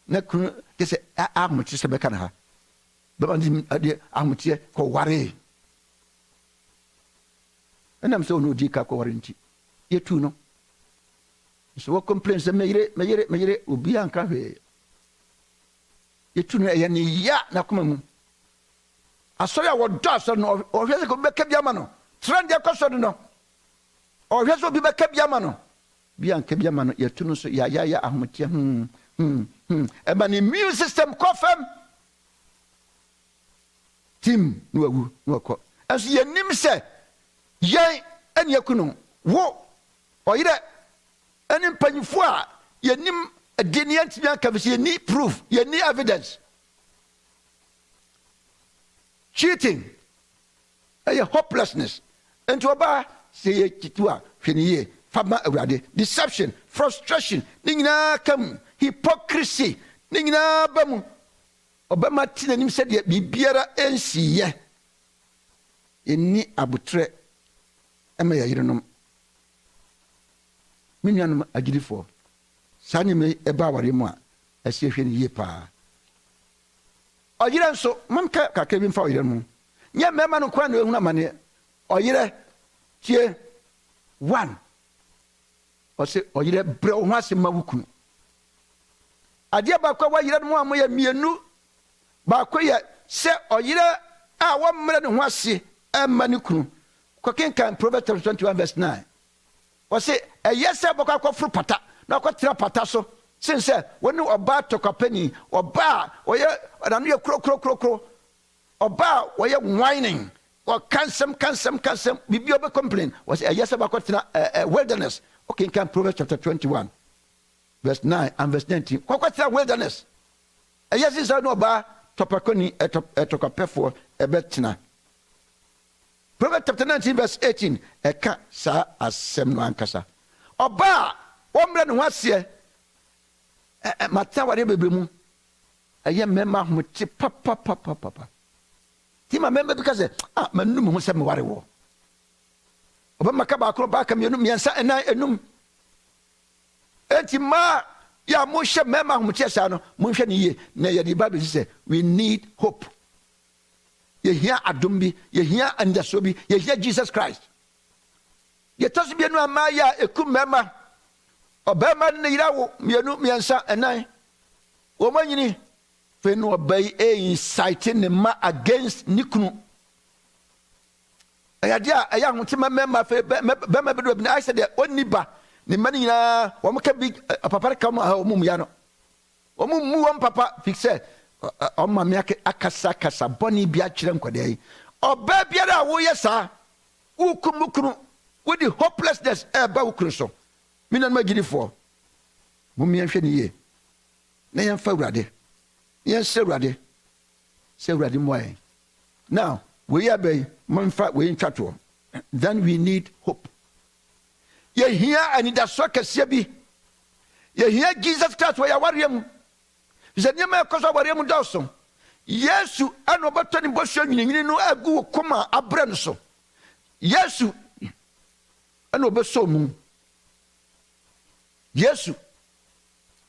na kun kese amuti se be kana ha bema di ade amuti ko ware enam so no di ka ko ware nti yetu no so what complaints me yire obi anka hwe yetu no eye ni ya na kuma mu asoya wo do no ohwe ko be ka biama no trend ya koso no ohwe so bi be ka biama no bi anka biama no yetu no so ya ahotie e ba ni immune system kofam tim no wagu no ko aso ye nim se ye ene yakunu wo oyire ene mpanyifo a ye nim adeniant bi anka ye ni proof ye ni evidence cheating hopelessness into oba say kitua hweniye fama awurade deception frustration ningina kam hypocrisy ningina bamu obama tinanim se de bibiara ensiye eni abutre ema ya yirenom minyanum agidifo sanye me eba ware mu a ase hweniye pa oyire nso mamka kakra bi mfa oyire mu nye mema no kwa na ehuna mane oyire tie 1 ose oyire bre ho ase mawukunu ade ba kwa oyire no amoye mienu ba kwa ye se oyire a wo mmre ne ho ase emma ne kunu kwa kenkan Proverbs 21 verse 9 ose eyese ba kwa furu pata na kwa tira pata so Since when you about to company or bar or you crow or bar or you whining or cansome be over complain was a yes about wilderness. Okay, can Proverbs chapter 21 verse 9 and verse 19. What's that wilderness? A yes is no bar topaconi to compare for a betina. Proverbs chapter 19 verse 18 a cat sa as sem no ankasa. Or bar one brand what's here. Mata wari bebre mu aye mema ho ti papa ti ma member because manum ho se me ware wo oba maka ba kro ba ka me miensa enum enti ma ya mo hye mema ho ti asa no mo hwe ne ye na ye di bible say we need hope. Ye hia adom bi, ye hia andaso bi, ye hia Jesus Christ. Ye tosi bi enu ama ya ekum mema Obama ne yira wo mienu miensa enan wo manyini fe no obey inciting ne ma against nikunu ayadia aya hotima memma fe be ma bedo bi I said oniba ne mani nyina wo mka bi papa ka mo ha omum ya no omum mu won papa fixe o ma me akasa boni bi a kire nkwade yi oba biara wo yesa ukumukunu with the hopelessness ba ukunu so Minan magidi for Mummy and Fenny. Nayan Fawrade. Yes, Sir Raddy. Sir Raddy Moy. Now, we are by Monfat, we in Chateau. Then we need hope. Ye here and in that soccer sebi. Ye hear Jesus Christ where you are him. He said, Yama Cosa Wariam Dawson. Yes, you are no but turning Boston, you know, a go comma, a branso. Yes, you are no but so moon. Yesu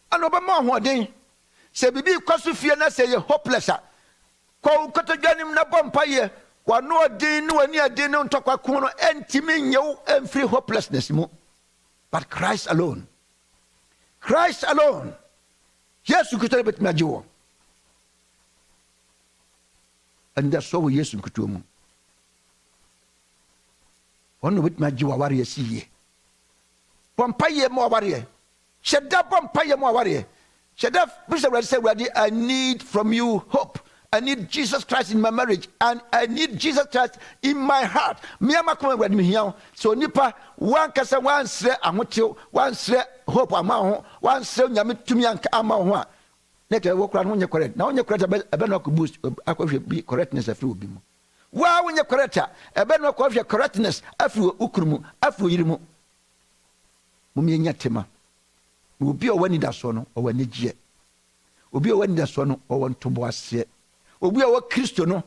anoba ma ho den se bibi kwaso fie na se ye hopeless ko kotodwanim na bompa ye wa no den no ani aden no ntokwa ko no entimi nyew emfiri hopelessness mu but Christ alone Yesu Kristo bet majiwo and that's so Yesu Kristo mu ono bet majiwo ware siye bompa ye mo ware Shada bompa mo ware. Shada Bishop said, I need from you hope. I need Jesus Christ in my marriage, and I need Jesus Christ in my heart. Me amakoma wade me hiao. So nipa wan kasa wan sre ahotew, wan sre hope ama ho, wan sre nyame tumi anka ama ho a. Nek wo kra no nye correct. Na onye correct ebe no ko boost akwahwe bi correctness afri obi mu. Wa onye correct ebe no ko hwe correctness afri ukurumu, afri yirimu. Mumye nya tema. Obi o wani da so no o wani gye. Obi o wani da so no o won tobo ase. Obi o wa Kristo no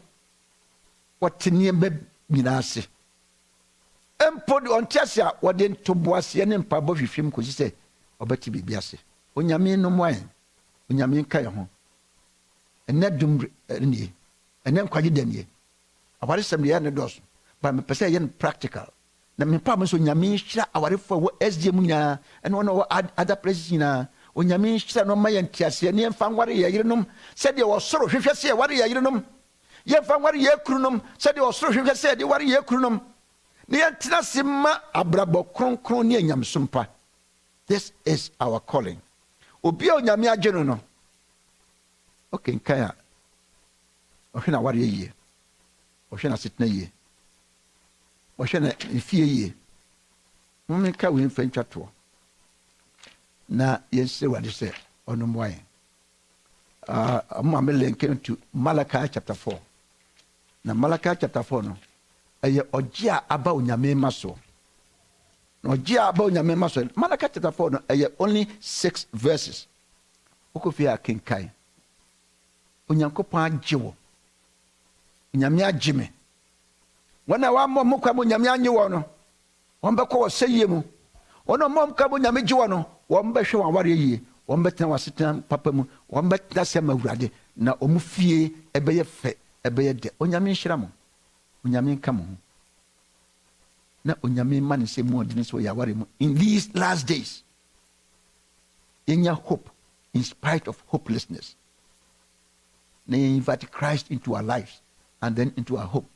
wotene be nyina ase. Empo de ontiase a wode tobo ase ne mpa bo hwehwem ko sise obati bibi ase. Onyame no moan. Onyame nka ye ho. Ene dum ni. Ene nkwaje danie. Aware sem de ne dos. Ba me pese ye practical. Na me pa so nyame hira aware fo wo SDM nya ene wono other places nya onyame hira no ma ye ntiase ne mfa nware ye yirenom se de wo soro hwehwe se ware ye yirenom ye mfa nware ye kurunom se de wo soro hwehwe se de ware ye kurunom ne ye ntena sima abrabo kronkron ne nyamsompa. This is our calling. Obi onyame ageno no okay nkaya ohwe ware ye ohwe na sitna ye Oshana ifie ye. Mumeka we mfencha to. Na yense wade se ono mwaye. Amame lenken to Malachi chapter 4. Na Malachi chapter 4 no. Eye ogia aba onyame maso. No ogia aba onyame maso. Malachi chapter 4 no eye only 6 verses. Okofia kenkai. Onyankopon ajewo. Onyame agime. Wana wa mo kwa mo nyame anyi wo no won be ko seye mu wono mom ka mo nyame ji wo no won be hwe wan ware yie won be tena wasetan papa mu won be tena sema awurade na omu fie ebeye fe ebeye de onyame nhira mo onyame nka mo na onyame man se mu odine so ya ware mu in these last days in your hope in spite of hopelessness na invite Christ into our lives and then into our hope,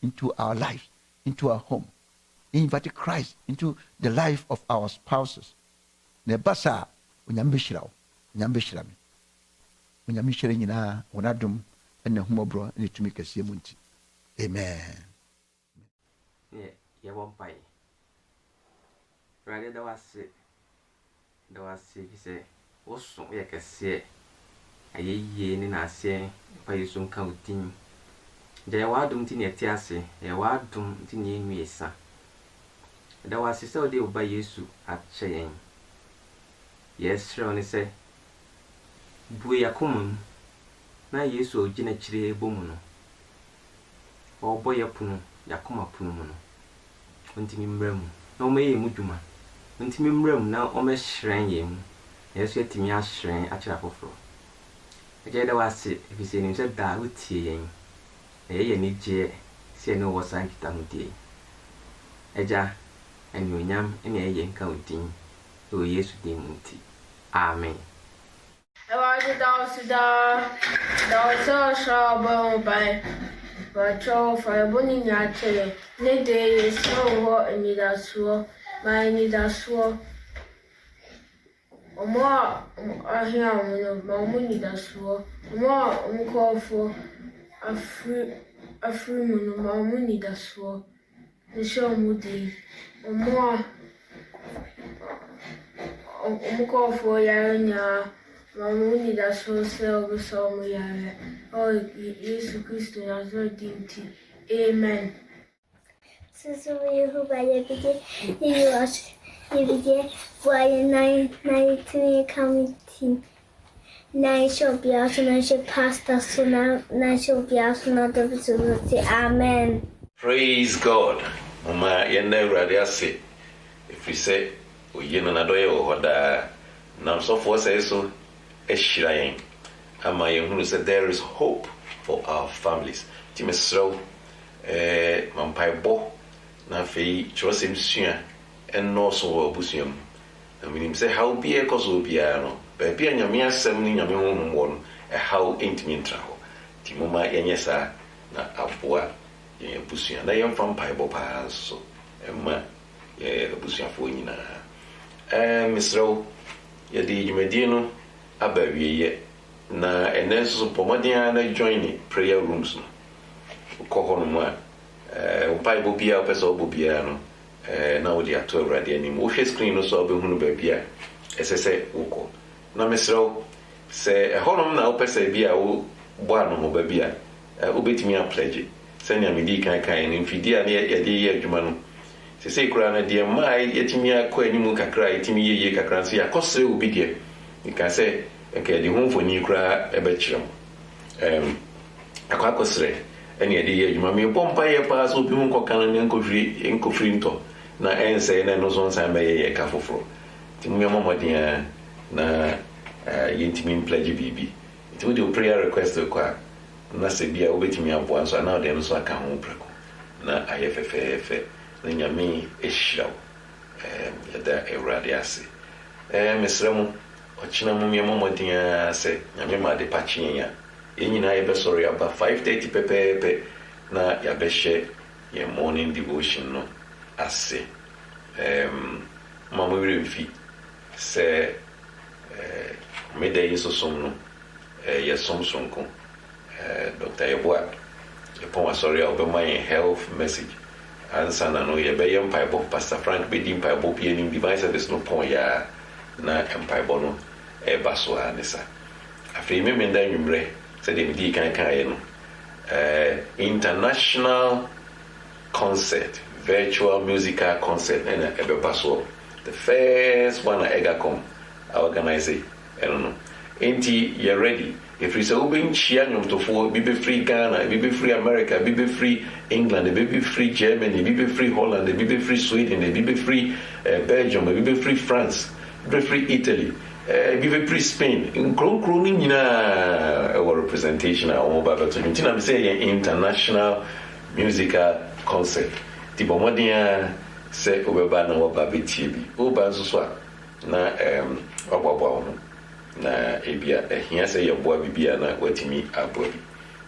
into our lives, into our home. Invite Christ into the life of our spouses. Ne basa onyambishirawo. nyame hyira me nyame hyira nyinaa wona dom ene humobro ne tumi kase mu nti amen ye wampai rade da wase kise woso ye kase ayeye ni na ase pa yesu nka utin je ya wadum ti ne tiase ya wadum ti ne enwiesa da wase se ode oba yesu acheyen yes rone se bu yakum na yesu ogina chire ebomu no obo yapunu yakoma punu mu no ntimi mbrem na o meye mu dwuma ntimi mbrem na o mehyen yem yesu atimi ahyen akira foforo eje da wase efise ni se da utie yen ye ni je se no wo san kita no die eja anyonyam ene ye nka odin o yesu din nti amen. Patrol for a bonny natural, ne day is so hot and need a swore, my need a swore. Or more, I hear of my money that swore, more call for a free moon of my money that swore. The show moody, or more call for Yaranya. Mamuni da so selbe so yare. Oh, Yesu Kristo na so dinti. Amen. Sisu yehu ba yebije yiwas yebije boy nine committee. Nine shall be out and she passed us so now nine shall be out and the amen. Praise God. Mama yende radiasi. If we say we yena na doye ohoda nam so for say so Eshirayen. Ama yehunu said there is hope for our families. Timesro mampai bo na fei chosem sua enno so obusuam. Na minim say how be e koso bia no. Ba bia nyame asem ni nyame honhom wo no e how entimi ntra ho. Timoma yenyesa na aboa ye busua. Na yem fampai bo pa so. Emma ye busua fo nyina. Misro ye di jumedi no abawiye na enenso pomodin na join prayer rooms no ko no ma Bible bia person bobia no na wo dia to awrade ani mo hwe screen no so obehunu ba bia esese woko na mesro se honom na opese bia wo bo ano mo ba bia obetimi a pledge se nya medi kan ni mfidi a ye de adwuma no se kura na de mai yetimi akọ animu kakra yetimi ye kakra so ya kosre obi de you can say okay the home for new kura ebechirem akwa kosre ene de ye adwuma me pompa ye pa so bi hu kokan ne nkofri nto na ense na no so nsan be ye ka foforo timi me momodin na yentimi pledge bibi it would prayer request kwa na se bia obetimi abo anso na de no so aka ho preko na ayefefefe na nyame ehiraw yada ewrade ase mesremu ochina mumye momodin se nyame ma de pachinya yenyina ye be sorry aba 5:30 pepepe na ya be she ye morning devotion no ase mamu remfi se medei so somno ye somsonko Dr. Yeboa ye pon sorry obe my health message ansa na no ye be ye mpaibo Pastor Frank be di mpaibo pie ni divine service no pon ya na mpaibo no e baso anisa afei me menda nwumre se de medi kan ye no international concert, virtual musical concert and ebe baso the first one at EGACCOM I organize it no enti you ready if you say oben chia nyom to for be free Ghana, be free America, be free England, be free Germany, be free Holland, be free Sweden, be free Belgium, be free France, be free Italy, be free Spain. In croning our representation our Bible to you say international musical concert. The Bomodia say Obeba na Wababi TV. Oba so na Obaba na ebia ehia se yeboa bibia na watimi abobi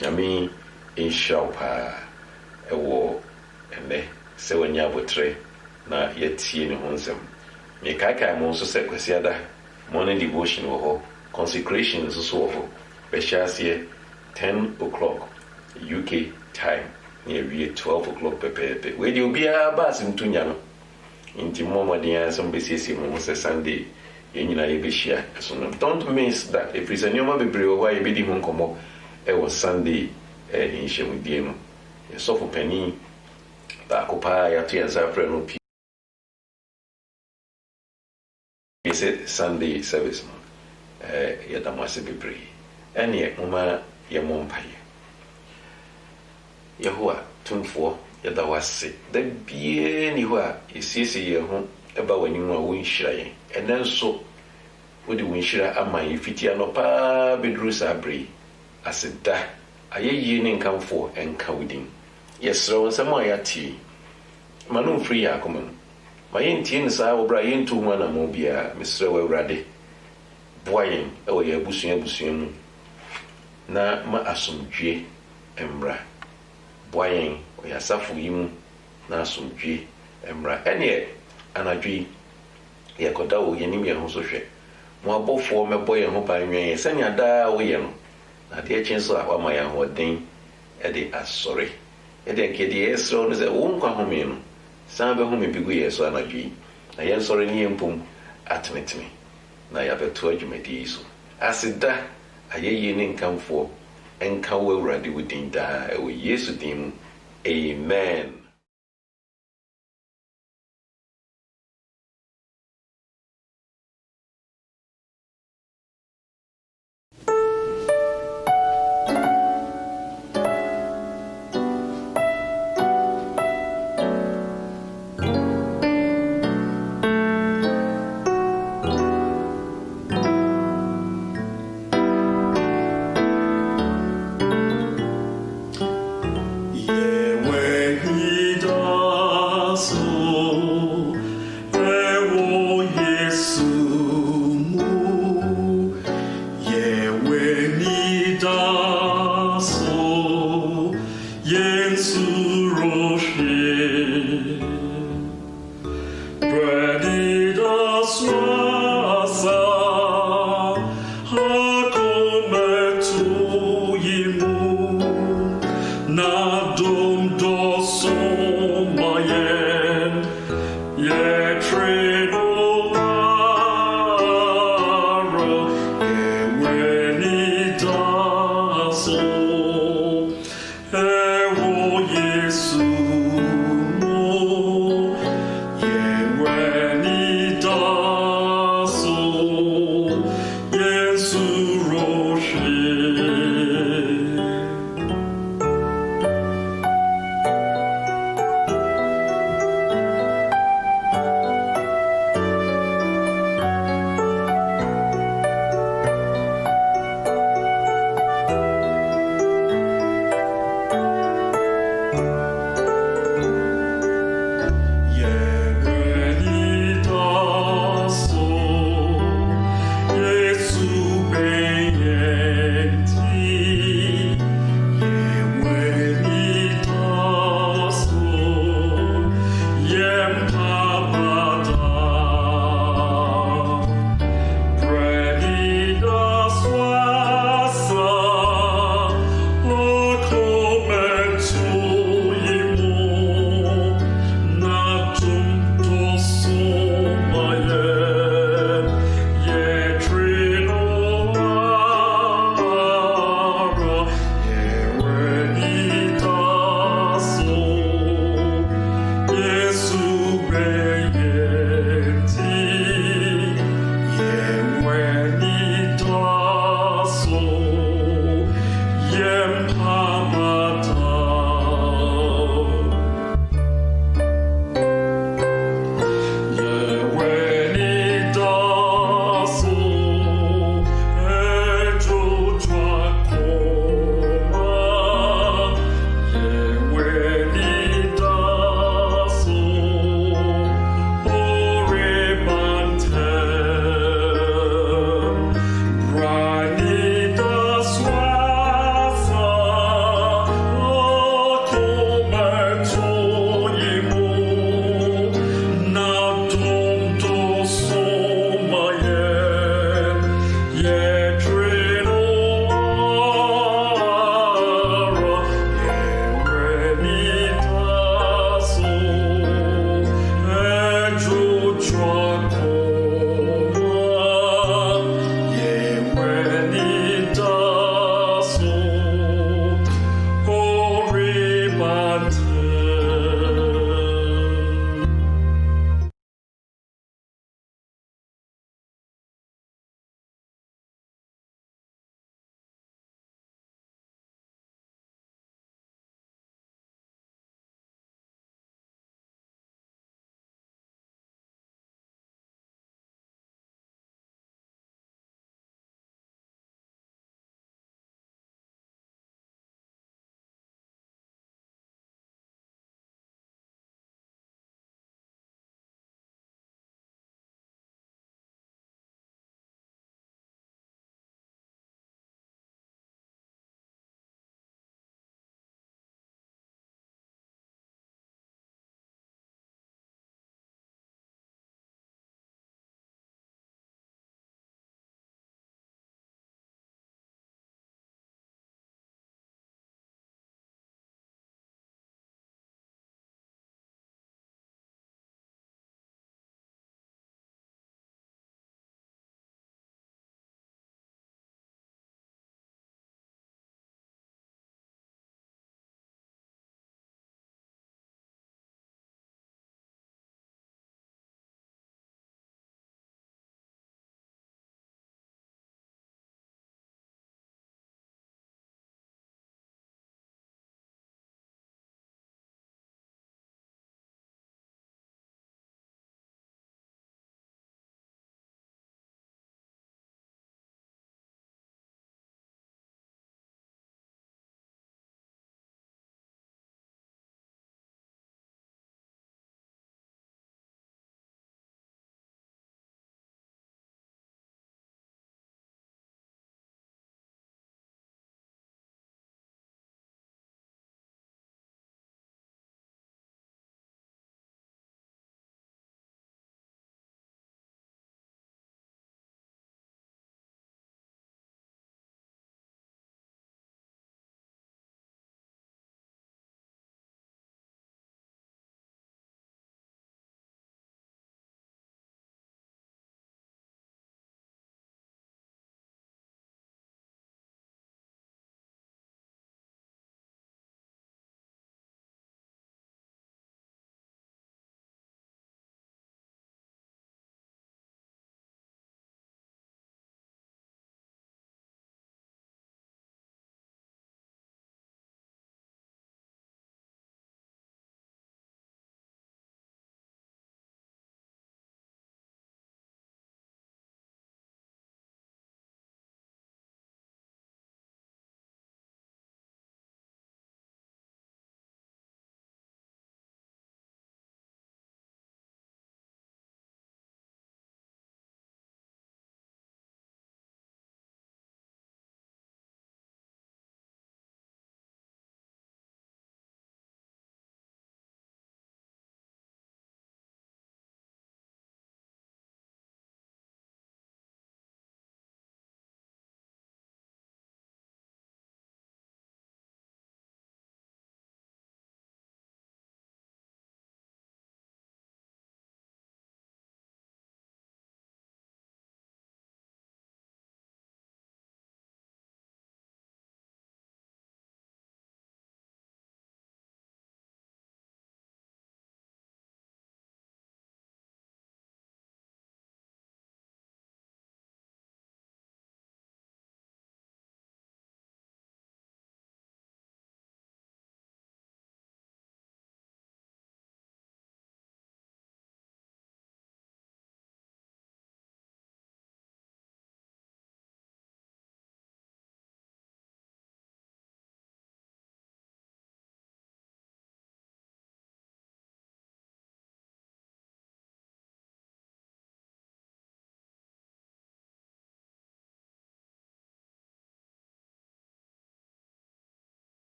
nyame inshalpa ewo ene se wanya botre na yetie ne honsem me kaikai mo so se kwasiada morning devotion wo ho consecration nso so wɔ hɔ bɛhyɛ aseɛ 10 o'clock UK time na yɛwie 12 o'clock pɛpɛɛpɛ wei deɛ obiara ba ase nto nya no nti mmɔmmɔden a sɛ mbɛsiesie mo ho sɛ Sunday yɛn nyinaa yɛbɛhyia so no don't miss that ɛfiri sɛ nneɔma bebree wɔ hɔ a yɛbɛdi ho nkɔmmɔ ɛwɔ Sunday nhyiamudie no yɛsɔfo panin baako paa yɛato yɛn nsa afrɛ no pii sɛ Sunday service no yɛda mo ase bebree ɛneɛ moma yɛmmɔ mpaeɛ. Yehowa tumfoɔ yɛda wo ase da biara ni hɔ a yɛsiesie yɛn ho ɛba w'anim a wonhyira yɛn ɛnɛ nso wode wo nhyira ama yɛ fiti anɔpaa bɛduru saa bere yi aseda ayɛyie ne nkamfoɔ ɛnka wo din yɛsrɛ wo nsɛm a yɛatie ma no mfiri yɛ akoma mu ma yɛntie ne saa wɔ berɛ a yɛnto ho anammɔ biara mesrɛ wo Awurade boa yɛn ɛwɔ yɛn abusua mu na ma asomdwie mmra boa yɛn ɔyɛ asafo yi mu na asomdwie mmra ɛneɛ anadwo yi yɛkɔda wo yɛnim yɛn ho so hwɛ mo abɔfoɔ mɛbɔ yɛn ho ban nwɛn yɛn sɛnea daa woyɛ no na adeɛ kye nso a wama yɛn ahoɔden ɛde asɔre ɛdeɛ nka deɛ yɛsrɛ no sɛ wo nkwa home no san bɛhome bi gu yɛn so anadwo yi na yɛnsɔre ne yɛmpom atenetene na yɛabɛto adwumadie yi so aseda ayɛyie ne nkamfoɔ ɛnka wo Awurade wo din daa ɛwɔ Yesu din mu amen.